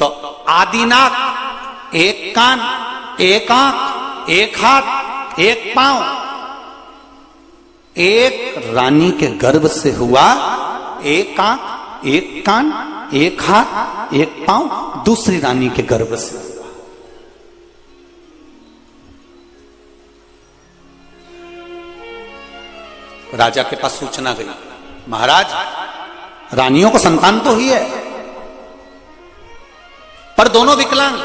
तो आदिनाक, 1 कान, 1 आंख, 1 हाथ, 1 पांव, एक रानी के गर्भ से हुआ। 1 आंख, 1 कान, 1 हाथ, 1 पांव दूसरी रानी के गर्भ से हुआ। राजा के पास सूचना गई, महाराज रानियों को संतान तो ही है, पर दोनों विकलांग,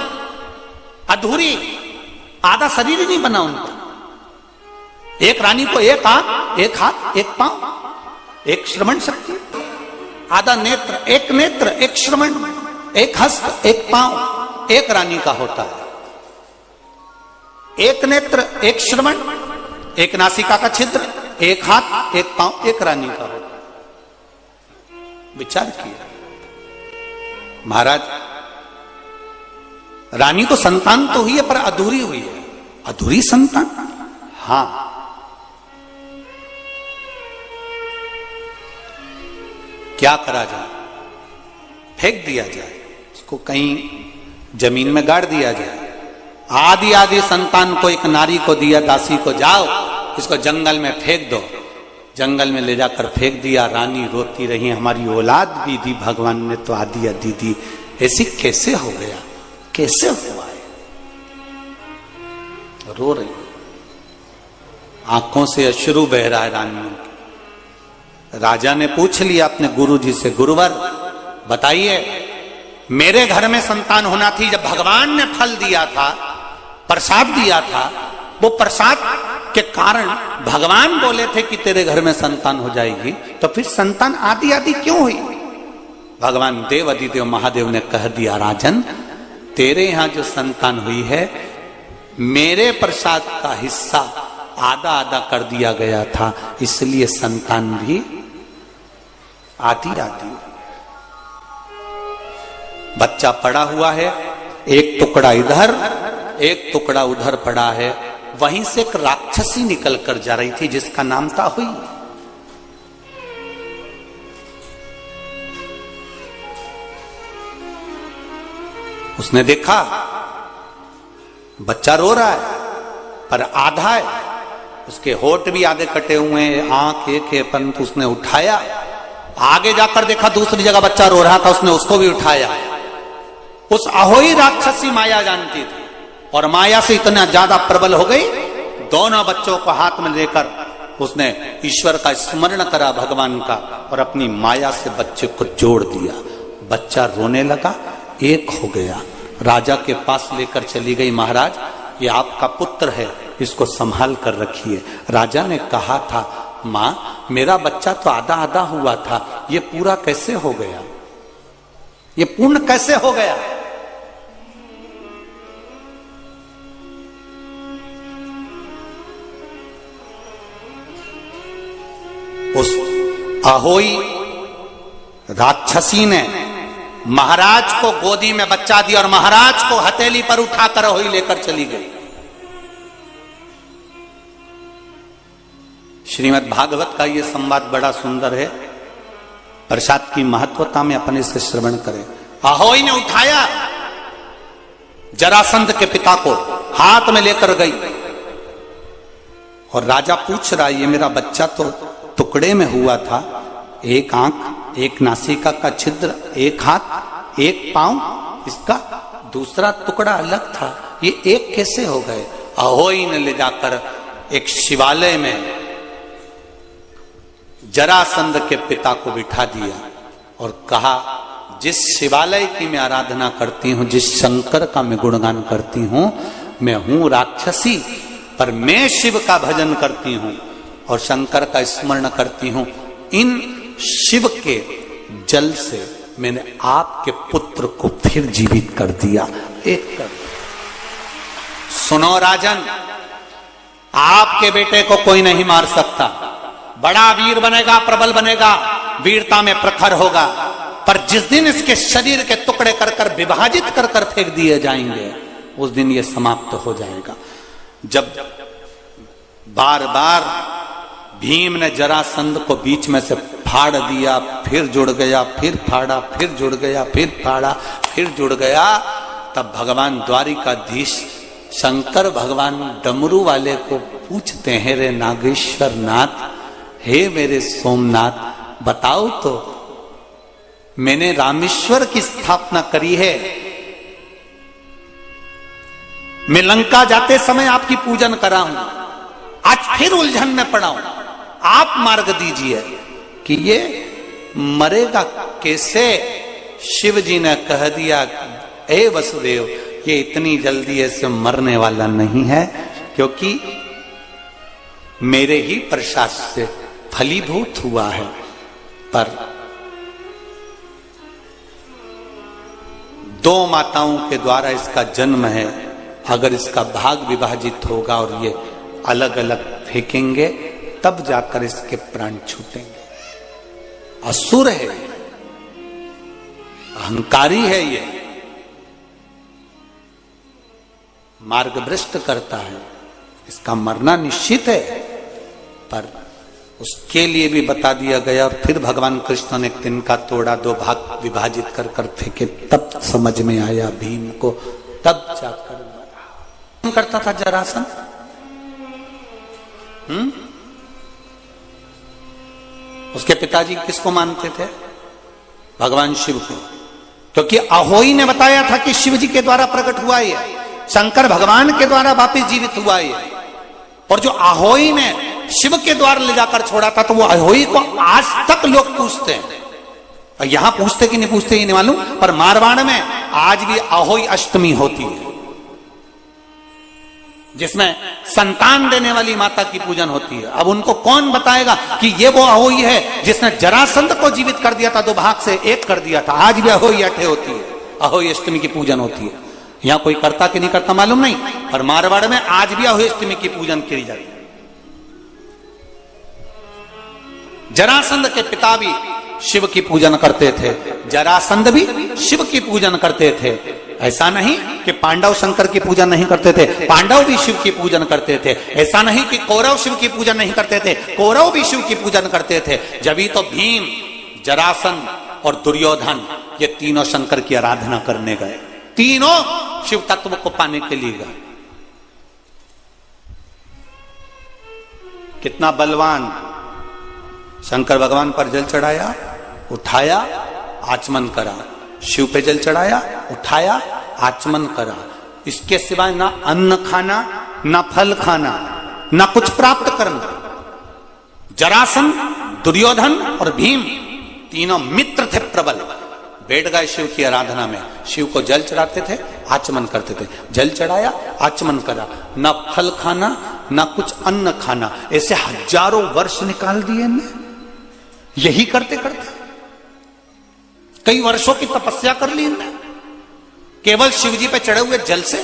अधूरी, आधा शरीर ही नहीं बना उनका। एक रानी को एक आंख, एक हाथ, एक पांव, एक श्रवण शक्ति, आधा नेत्र, एक श्रवण, एक हस्त, एक पांव, एक रानी का होता है। एक नेत्र, एक श्रवण, एक नासिका का छिद्र, एक हाथ, एक पांव, एक रानी का होता है। विचार किया महाराज, रानी को संतान तो हुई है पर अधूरी हुई है। अधूरी संतान, हां। क्या करा जाए? फेंक दिया जाए उसको, कहीं जमीन में गाड़ दिया जाए। आदि आदि संतान को एक नारी को दिया, दासी को, जाओ इसको जंगल में फेंक दो। जंगल में ले जाकर फेंक दिया। रानी रोती रही, हमारी औलाद भी दी भगवान ने तो आदि आदि दी। ऐसी कैसे हो गया, कैसे हुआ है? रो रही, आंखों से अश्रु बह रहा है रानियों के। राजा ने पूछ लिया अपने गुरुजी से, गुरुवर बताइए, मेरे घर में संतान होना थी, जब भगवान ने फल दिया था, प्रसाद दिया था, वो प्रसाद के कारण भगवान बोले थे कि तेरे घर में संतान हो जाएगी, तो फिर संतान आदि आदि क्यों हुई? भगवान देव अधिदेव महादेव ने कह दिया, राजन तेरे यहां जो संतान हुई है, मेरे प्रसाद का हिस्सा आधा आधा कर दिया गया था, इसलिए संतान भी आदि आदि हुई। बच्चा पड़ा हुआ है, एक टुकड़ा इधर, एक टुकड़ा उधर पड़ा है। वहीं से एक राक्षसी निकल कर जा रही थी जिसका नाम था हुई। उसने देखा बच्चा रो रहा है पर आधा है, उसके होठ भी आधे कटे हुए हैं, आंख एक है, परंतु उसने उठाया। आगे जाकर देखा दूसरी जगह बच्चा रो रहा था, उसने उसको भी उठाया। उस अहोई राक्षसी माया जानती थी और माया से इतना ज्यादा प्रबल हो गई, दोनों बच्चों को हाथ में लेकर उसने ईश्वर का स्मरण करा, भगवान का, और अपनी माया से बच्चे को जोड़ दिया। बच्चा रोने लगा, एक हो गया। राजा के पास लेकर चली गई, महाराज ये आपका पुत्र है, इसको संभाल कर रखिए। राजा ने कहा था, मां मेरा बच्चा तो आधा आधा हुआ था, ये पूरा कैसे हो गया, ये पूर्ण कैसे हो गया? उस अहोई राक्षसी ने महाराज को गोदी में बच्चा दिया और महाराज को हथेली पर उठाकर अहोई लेकर चली गई। श्रीमद् भागवत का यह संवाद बड़ा सुंदर है। प्रसाद की महत्वता में अपने से श्रवण करें। अहोई ने उठाया, जरासंध के पिता को हाथ में लेकर गई और राजा पूछ रहा, ये मेरा बच्चा तो टुकड़े में हुआ था, एक आंख, एक नासिका का छिद्र, एक हाथ, एक पांव, इसका दूसरा टुकड़ा अलग था, ये एक कैसे हो गए? अहोई ने ले जाकर एक शिवालय में जरासंध के पिता को बिठा दिया और कहा, जिस शिवालय की मैं आराधना करती हूं, जिस शंकर का मैं गुणगान करती हूं, मैं हूं राक्षसी, पर मैं शिव का भजन करती हूं और शंकर का स्मरण करती हूं। इन शिव के जल से मैंने आपके पुत्र को फिर जीवित कर दिया, एक कर। सुनो राजन, आपके बेटे को कोई नहीं मार सकता, बड़ा वीर बनेगा, प्रबल बनेगा, वीरता में प्रखर होगा, पर जिस दिन इसके शरीर के टुकड़े कर कर विभाजित कर कर फेंक दिए जाएंगे, उस दिन ये समाप्त हो जाएगा। जब बार बार भीम ने जरासंध को बीच में से फाड़ दिया, फिर जुड़ गया, फिर फाड़ा, फिर जुड़ गया, फिर फाड़ा, फिर जुड़ गया, तब भगवान द्वारिकाधीश शंकर भगवान डमरू वाले को पूछते हैं, रे नागेश्वर नाथ, हे मेरे सोमनाथ, बताओ तो मैंने रामेश्वर की स्थापना करी है, मैं लंका जाते समय आपकी पूजन करा हूं, आज फिर उलझन में पड़ा हूं, आप मार्ग दीजिए कि ये मरेगा कैसे? शिव जी ने कह दिया, ए वसुदेव, ये इतनी जल्दी ऐसे मरने वाला नहीं है, क्योंकि मेरे ही प्रसाद से फलीभूत हुआ है। पर दो माताओं के द्वारा इसका जन्म है, अगर इसका भाग विभाजित होगा और ये अलग अलग फेंकेंगे तब जाकर इसके प्राण छूटेंगे। असुर है, अहंकारी है, ये मार्ग भ्रष्ट करता है, इसका मरना निश्चित है। पर उसके लिए भी बता दिया गया और फिर भगवान कृष्ण ने तिनका तोड़ा, दो भाग विभाजित कर कर फेंके, तब समझ में आया भीम को, तब जाकर मरा। करता था जरासंध, उसके पिताजी किसको मानते थे? भगवान शिव को, क्योंकि अहोई ने बताया था कि शिव जी के द्वारा प्रकट हुआ है, शंकर भगवान के द्वारा वापिस जीवित हुआ है। और जो अहोई ने शिव के द्वार ले जाकर छोड़ा था, तो वो अहोई को आज तक लोग पूछते हैं। और यहां पूछते कि नहीं पूछते ये नहीं मालूम, पर मारवाड़ में आज भी अहोई अष्टमी होती है, जिसमें संतान देने वाली माता की पूजन होती है। अब उनको कौन बताएगा कि ये वो अहोई है जिसने जरासंध को जीवित कर दिया था, दो भाग से एक कर दिया था। आज भी अहोई अठे होती है, अहोई अष्टमी की पूजन होती है। यहां कोई करता कि नहीं करता मालूम नहीं, पर मारवाड़ में आज भी अहोई अष्टमी की पूजन की जाती है। जरासंध के पिता भी शिव की पूजन करते थे, जरासंध भी शिव की पूजन करते थे। ऐसा नहीं कि पांडव शंकर की पूजन नहीं करते थे, पांडव भी शिव की पूजन करते थे। ऐसा नहीं कि कौरव शिव की पूजन नहीं करते थे, कौरव भी शिव की पूजन करते थे। जब तो भीम, जरासंध और दुर्योधन ये तीनों शंकर की आराधना करने गए, तीनों शिव तत्व को पाने के लिए गए। कितना बलवान! शंकर भगवान पर जल चढ़ाया, उठाया, आचमन करा, शिव पे जल चढ़ाया, उठाया, आचमन करा। इसके सिवाय ना अन्न खाना, ना फल खाना, ना कुछ प्राप्त करना। जरासंध, दुर्योधन और भीम तीनों मित्र थे प्रबल, बैठ गए शिव की आराधना में। शिव को जल चढ़ाते थे, आचमन करते थे, जल चढ़ाया, आचमन करा, ना फल खाना, ना कुछ अन्न खाना। ऐसे हजारों वर्ष निकाल दिए ने, यही करते करते कई वर्षों की तपस्या कर ली इनने, केवल शिव जी पे चढ़े हुए जल से।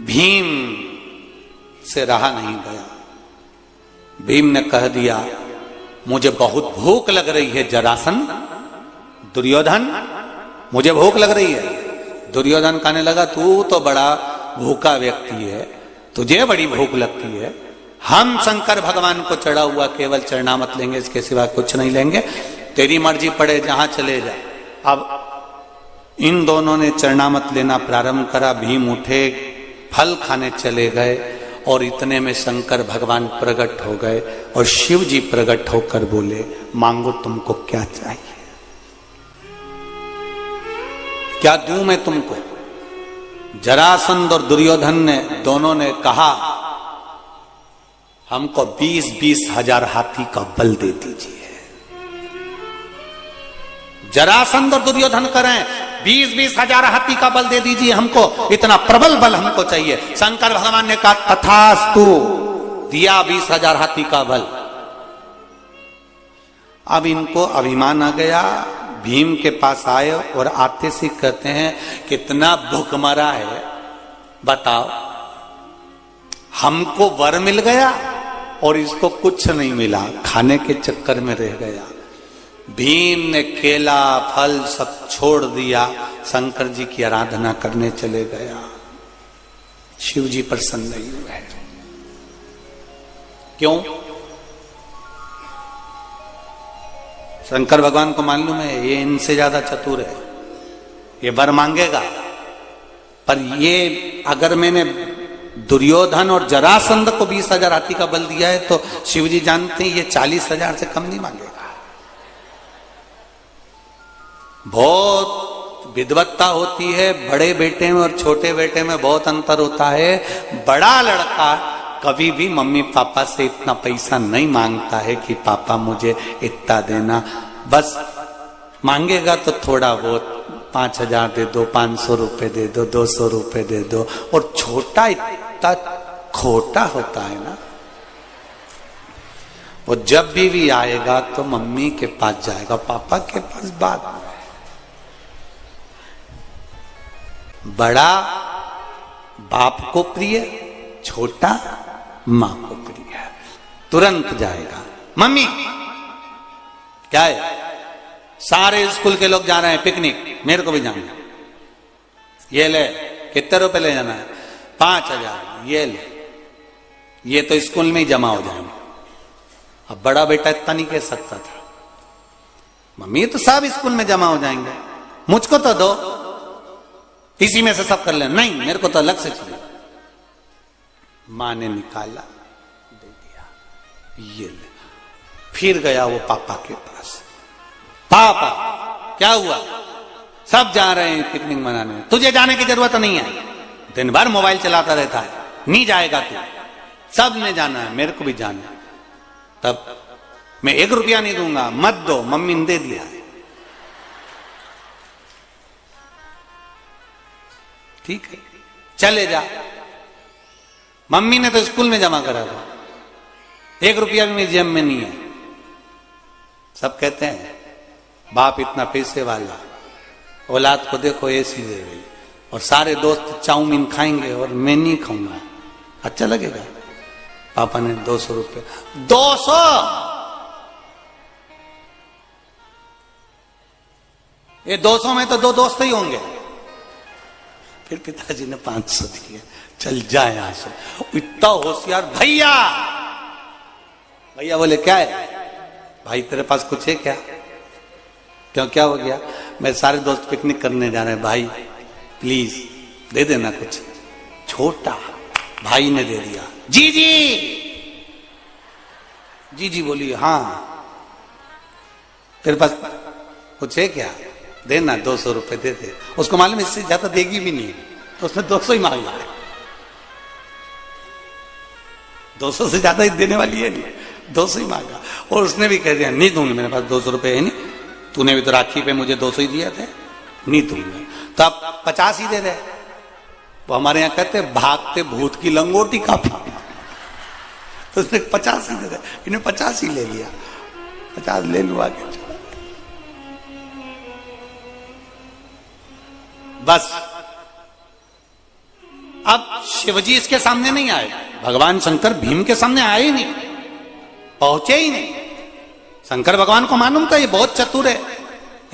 भीम से रहा नहीं गया। भीम ने कह दिया, मुझे बहुत भूख लग रही है जरासंध, दुर्योधन मुझे भूख लग रही है। दुर्योधन कहने लगा, तू तो बड़ा भूखा व्यक्ति है, तुझे बड़ी भूख लगती है। हम शंकर भगवान को चढ़ा हुआ केवल चढ़ना मत लेंगे, इसके सिवा कुछ नहीं लेंगे, तेरी मर्जी पड़े जहां चले जा। अब इन दोनों ने चढ़ना मत लेना प्रारंभ करा। भीम उठे, फल खाने चले गए और इतने में शंकर भगवान प्रकट हो गए और शिव जी प्रकट होकर बोले, मांगो तुमको क्या चाहिए, क्या दूं मैं तुमको? जरासंध और दुर्योधन ने दोनों ने कहा, हमको 20-20 हजार हाथी का बल दे दीजिए। जरासंध और दुर्योधन करें, 20-20 हजार हाथी का बल दे दीजिए हमको, इतना प्रबल बल हमको चाहिए। शंकर भगवान ने कहा तथास्तु, दिया 20 हजार हाथी का बल। अब इनको अभिमान आ गया, भीम के पास आए और आते से कहते हैं, कितना भूखमरा है बताओ, हमको वर मिल गया और इसको कुछ नहीं मिला, खाने के चक्कर में रह गया। भीम ने केला फल सब छोड़ दिया, शंकर जी की आराधना करने चले गया। शिव जी प्रसन्न नहीं हुए। क्यों? शंकर भगवान को मालूम है ये इनसे ज्यादा चतुर है, ये वर मांगेगा। पर ये अगर मैंने दुर्योधन और जरासंध को 20 हजार हाथी का बल दिया है, तो शिव जी जानते हैं ये 40 हजार से कम नहीं मांगेगा। बहुत विद्वत्ता होती है, बड़े बेटे में और छोटे बेटे में बहुत अंतर होता है। बड़ा लड़का कभी भी मम्मी पापा से इतना पैसा नहीं मांगता है कि पापा मुझे इतना देना, बस मांगेगा तो थोड़ा बहुत 5,000 दे दो, 500 रुपए दे दो, 200 रुपए दे दो। और छोटा इतना खोटा होता है ना, वो जब भी आएगा तो मम्मी के पास जाएगा, पापा के पास बात नहीं। बड़ा बाप को प्रिय, छोटा मां को प्रिय। तुरंत जाएगा, मम्मी क्या है, सारे स्कूल के लोग जा रहे हैं पिकनिक, मेरे को भी जाना है। ये ले, कितने रुपए ले जाना है? 5,000। ये ले, ये तो स्कूल में ही जमा हो जाएंगे। अब बड़ा बेटा इतना नहीं कह सकता था, मम्मी तो सब स्कूल में जमा हो जाएंगे, मुझको तो दो, इसी में से सब कर ले। नहीं, मेरे को तो अलग से चाहिए। मां ने निकाला, दे दिया, ये ले। फिर गया वो पापा के पास, पापा क्या हुआ? सब जा रहे हैं पिकनिक मनाने, तुझे जाने की जरूरत नहीं है, दिन भर मोबाइल चलाता रहता है, नहीं जाएगा तू। सब ने जाना है, मेरे को भी जाना है। तब मैं 1 रुपया नहीं दूंगा, मत दो, मम्मी ने दे दिया। ठीक है, चले जा। मम्मी ने तो स्कूल में जमा करा था, 1 रुपया भी मेरी जेब में नहीं है। सब कहते हैं बाप इतना पैसे वाला, औलाद को देखो एसी दे रही, और सारे दोस्त चाउमीन खाएंगे और मैं नहीं खाऊंगा, अच्छा लगेगा? पापा ने 200 रुपये, 200! ये 200 में तो 2 दोस्त ही होंगे। फिर पिताजी ने 500 दिए, चल जा यहां से। इतना होशियार भैया। भैया बोले क्या है? भाई तेरे पास कुछ है क्या? क्यों, क्या हो गया? मेरे सारे दोस्त पिकनिक करने जा रहे हैं, भाई प्लीज दे देना कुछ। छोटा भाई ने दे दिया। जीजी, जीजी बोली हाँ, तेरे पास कुछ है क्या? देना, 200 रुपए दे दे। उसको मालूम इससे ज्यादा देगी भी नहीं, तो उसने 200 ही मांगा है। 200 से ज्यादा ही देने वाली है नहीं, 200 ही मांगा। और उसने भी कह दिया नहीं दूंगी, मेरे पास 200 रुपए है नहीं, तूने भी तो राखी पे मुझे 200 ही दिया थे, नहीं दूंगा। तो आप 50 ही दे दे। वो हमारे यहाँ कहते भागते भूत की लंगोटी काफी। तो उसने 50 ही दे दे, इन्हें 50 ही ले लिया। 50 ले लूँ आगे, बस। अब शिवजी इसके सामने नहीं आए, भगवान शंकर भीम के सामने आए ही नहीं, पहुंचे ही नहीं। शंकर भगवान को मालूम था ये बहुत चतुर है।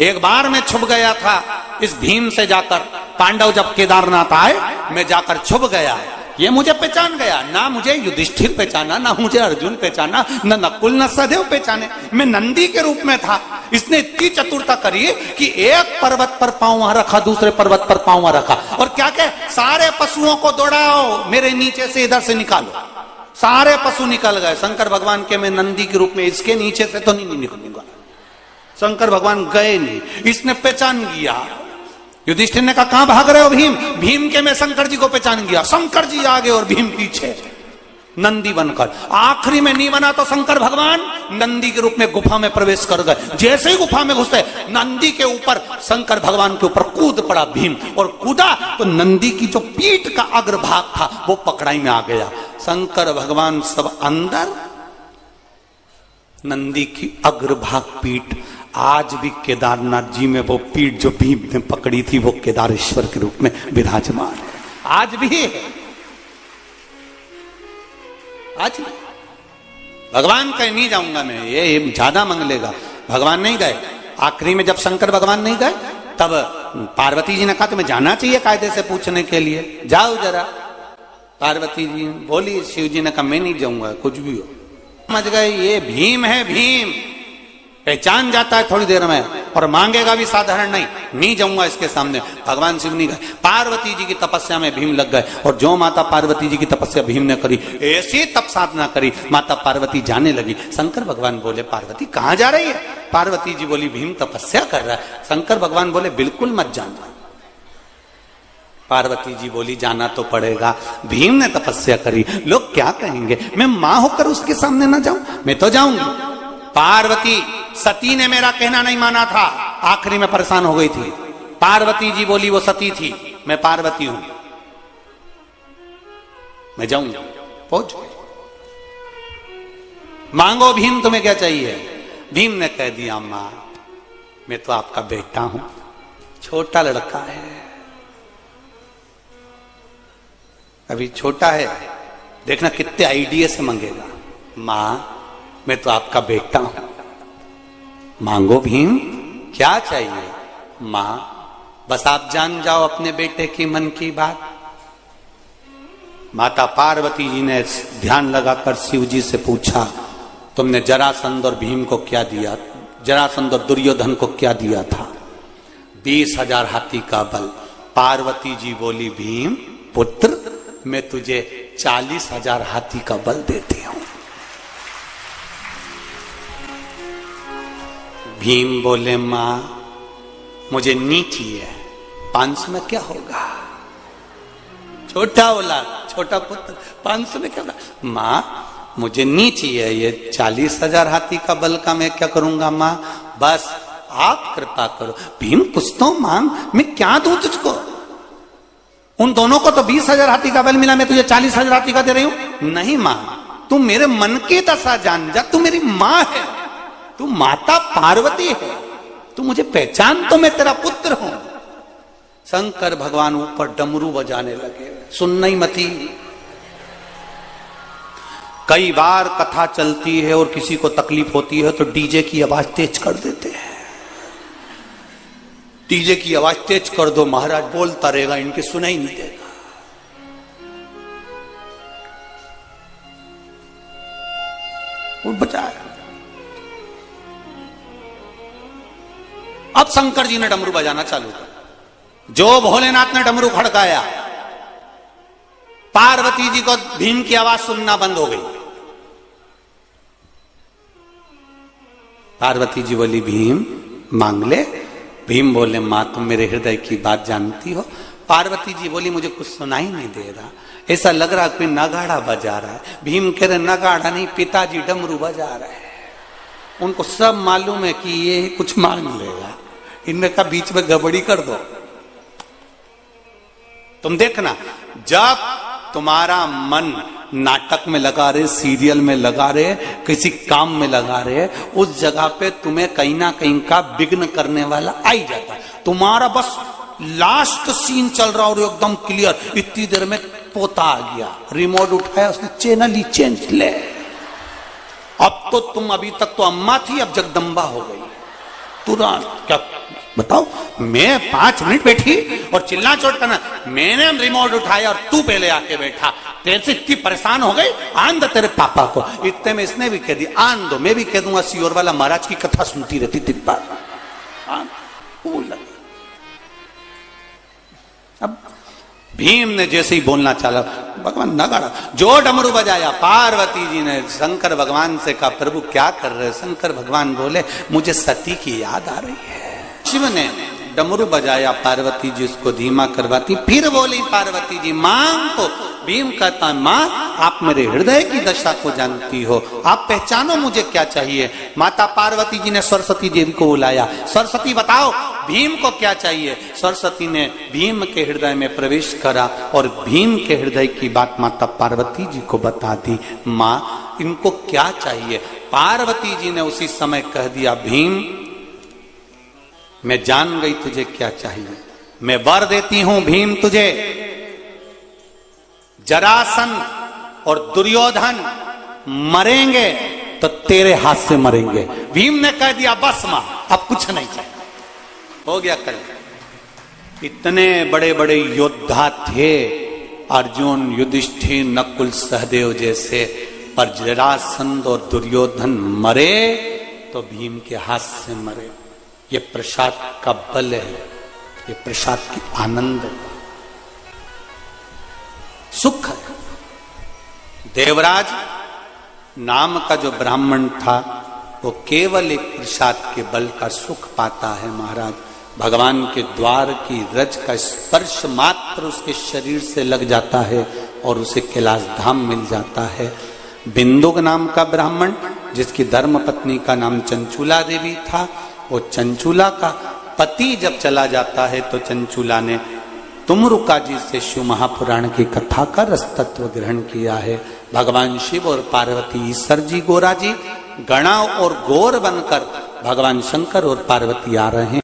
एक बार मैं छुप गया था इस भीम से जाकर, पांडव जब केदारनाथ आए, मैं जाकर छुप गया, ये मुझे पहचान गया। ना मुझे युधिष्ठिर पहचाना, ना मुझे अर्जुन पहचाना, ना नकुल न सहदेव पहचाने। मैं नंदी के रूप में था। इसने इतनी चतुरता करी कि एक पर्वत पर पांव रखा, दूसरे पर्वत पर पांव रखा, और क्या कहे, सारे पशुओं को दौड़ाओ, मेरे नीचे से इधर से निकालो। सारे पशु निकल गए। शंकर भगवान के मैं नंदी के रूप में इसके नीचे से तो नहीं निकलूंगा। शंकर भगवान गए नहीं, इसने पहचान लिया। युधिष्ठिर ने कहा कहां भाग रहे हो भीम? भीम के मैं शंकर जी को पहचान गया। शंकर जी आगे और भीम पीछे, नंदी बनकर। आखिरी में नहीं बना तो शंकर भगवान नंदी के रूप में गुफा में प्रवेश कर गए। जैसे ही गुफा में घुसे, नंदी के ऊपर, शंकर भगवान के ऊपर कूद पड़ा भीम, और कूदा तो नंदी की जो पीठ का अग्रभाग था वो पकड़ाई में आ गया। शंकर भगवान सब अंदर, नंदी की अग्रभाग पीठ। आज भी केदारनाथ जी में वो पीठ जो भीम ने पकड़ी थी, वो केदारेश्वर के रूप में विराजमान है, आज भी है। आज भगवान कहीं नहीं जाऊंगा मैं, ये ज्यादा मांग लेगा। भगवान नहीं गए। आखिरी में जब शंकर भगवान नहीं गए, तब पार्वती जी ने कहा तुम्हें जाना चाहिए कायदे से पूछने के लिए, जाओ जरा। पार्वती जी बोली, शिव जी ने कहा मैं नहीं जाऊंगा, कुछ भी हो। समझ गए ये भीम है, भीम पहचान जाता है थोड़ी देर में, और मांगेगा भी साधारण नहीं जाऊंगा इसके सामने। भगवान शिव नहीं गए। पार्वती जी की तपस्या में भीम लग गए, और जो माता पार्वती जी की तपस्या भीम ने करी, ऐसी तप साधना करी, माता पार्वती जाने लगी। शंकर भगवान बोले पार्वती कहां जा रही है? पार्वती जी बोली भीम तपस्या कर रहा है। शंकर भगवान बोले बिल्कुल मत जाना। पार्वती जी बोली जाना तो पड़ेगा, भीम ने तपस्या करी, लोग क्या कहेंगे, मैं मां होकर उसके सामने ना जाऊं? मैं तो जाऊंगी। पार्वती सती ने मेरा कहना नहीं माना था, आखिरी में परेशान हो गई थी। पार्वती जी बोली वो सती थी, मैं पार्वती हूं, मैं जाऊंगा। पहुंच गए। मांगो भीम तुम्हें क्या चाहिए। भीम ने कह दिया मां मैं तो आपका बेटा हूं, छोटा लड़का है, अभी छोटा है, देखना कितने आइडिया से मांगेगा। मां मैं तो आपका बेटा हूं, मांगो भीम क्या चाहिए। मां बस आप जान जाओ अपने बेटे की मन की बात। माता पार्वती जी ने ध्यान लगाकर शिव जी से पूछा तुमने जरासंध और भीम को क्या दिया, जरासंध और दुर्योधन को क्या दिया था। 20,000 हाथी का बल। पार्वती जी बोली भीम पुत्र मैं तुझे 40,000 हाथी का बल देती हूं। भीम बोले मां मुझे नीची है, 500 में क्या होगा। छोटा बोला, छोटा पुत्र 500 में क्या होगा। मां मुझे नीची है, ये 40,000 हाथी का बल का मैं क्या करूंगा। मां बस आप कृपा करो। भीम कुछ तो मांग, मैं क्या दूं तुझको। उन दोनों को तो 20,000 हाथी का बल मिला, मैं तुझे 40,000 हाथी का दे रही हूं। नहीं मां तू मेरे मन की दशा जान जा, तू मेरी मां है, तू माता पार्वती है, तू मुझे पहचान तो मैं तेरा पुत्र हूं। शंकर भगवान ऊपर डमरू बजाने लगे, सुनना ही मती। कई बार कथा चलती है और किसी को तकलीफ होती है तो डीजे की आवाज तेज कर देते हैं। डीजे की आवाज तेज कर दो, महाराज बोलता रहेगा, इनकी सुनाई नहीं देगा। वो बजाया। अब शंकर जी ने डमरू बजाना चालू कर। जो भोलेनाथ ने डमरू खड़काया, पार्वती जी को भीम की आवाज सुनना बंद हो गई। पार्वती जी बोली भीम मांग ले। भीम बोले मां तुम मेरे हृदय की बात जानती हो। पार्वती जी बोली मुझे कुछ सुनाई नहीं दे रहा, ऐसा लग रहा कोई नगाड़ा बजा रहा है। भीम कह रहे नगाड़ा नहीं, पिताजी डमरू बजा रहे हैं। उनको सब मालूम है कि ये कुछ मांग लेगा, इनने का बीच में गड़बड़ी कर दो। तुम देखना जब तुम्हारा मन नाटक में लगा रहे, सीरियल में लगा रहे, किसी काम में लगा रहे, उस जगह पे तुम्हें कहीं ना कहीं का विघ्न करने वाला आ ही जाता है। तुम्हारा बस लास्ट सीन चल रहा और एकदम क्लियर, इतनी देर में पोता आ गया, रिमोट उठाया उसने, चैनल ही चेंज ले। अब तो तुम अभी तक तो अम्मा थी, अब जगदम्बा हो गई तुरंत। क्या बताओ, मैं 5 मिनट बैठी और चिल्ला चोट करना, मैंने रिमोट उठाया और तू पहले आके बैठा, तेरे से इतनी परेशान हो गई, आन दो तेरे पापा को। इतने में इसने भी कह दिया आन दो, मैं भी कह दूंगा सियोर वाला महाराज की कथा सुनती रहती दिन भर। अब भीम ने जैसे ही बोलना चला, भगवान नगाड़ा जो डमरू बजाया, पार्वती जी ने शंकर भगवान से कहा प्रभु क्या कर रहे हो। शंकर भगवान बोले मुझे सती की याद आ रही है। शिव ने डमरू बजाया, पार्वती जी उसको धीमा करवाती, फिर बोली पार्वती जी मांग तो। भीम कहता मां आप मेरे हृदय की दशा को जानती हो, आप पहचानो मुझे क्या चाहिए। माता पार्वती जी ने सरस्वती देवी को बुलाया, सरस्वती बताओ भीम को क्या चाहिए। सरस्वती ने भीम के हृदय में प्रवेश करा और भीम के हृदय की बात माता पार्वती जी को बता दी। मां इनको क्या चाहिए। पार्वती जी ने उसी समय कह दिया भीम मैं जान गई तुझे क्या चाहिए, मैं वर देती हूं भीम तुझे, जरासंध और दुर्योधन मरेंगे तो तेरे हाथ से मरेंगे। भीम ने कह दिया बस मां अब कुछ नहीं चाहिए, हो गया कल। इतने बड़े बड़े योद्धा थे, अर्जुन युधिष्ठिर नकुल सहदेव जैसे, पर जरासंध और दुर्योधन मरे तो भीम के हाथ से मरे। ये प्रसाद का बल है, ये प्रसाद की आनंद है, सुख है। देवराज नाम का जो ब्राह्मण था वो केवल एक प्रसाद के बल का सुख पाता है महाराज। भगवान के द्वार की रज का स्पर्श मात्र उसके शरीर से लग जाता है और उसे कैलाश धाम मिल जाता है। बिंदुक नाम का ब्राह्मण जिसकी धर्म पत्नी का नाम चंचूला देवी था, वो चंचूला का पति जब चला जाता है तो चंचूला ने तुमरुका जी से शिव महापुराण की कथा का रस तत्व ग्रहण किया है। भगवान शिव और पार्वती ईश्वर जी गोरा जी गणा और गौर बनकर भगवान शंकर और पार्वती आ रहे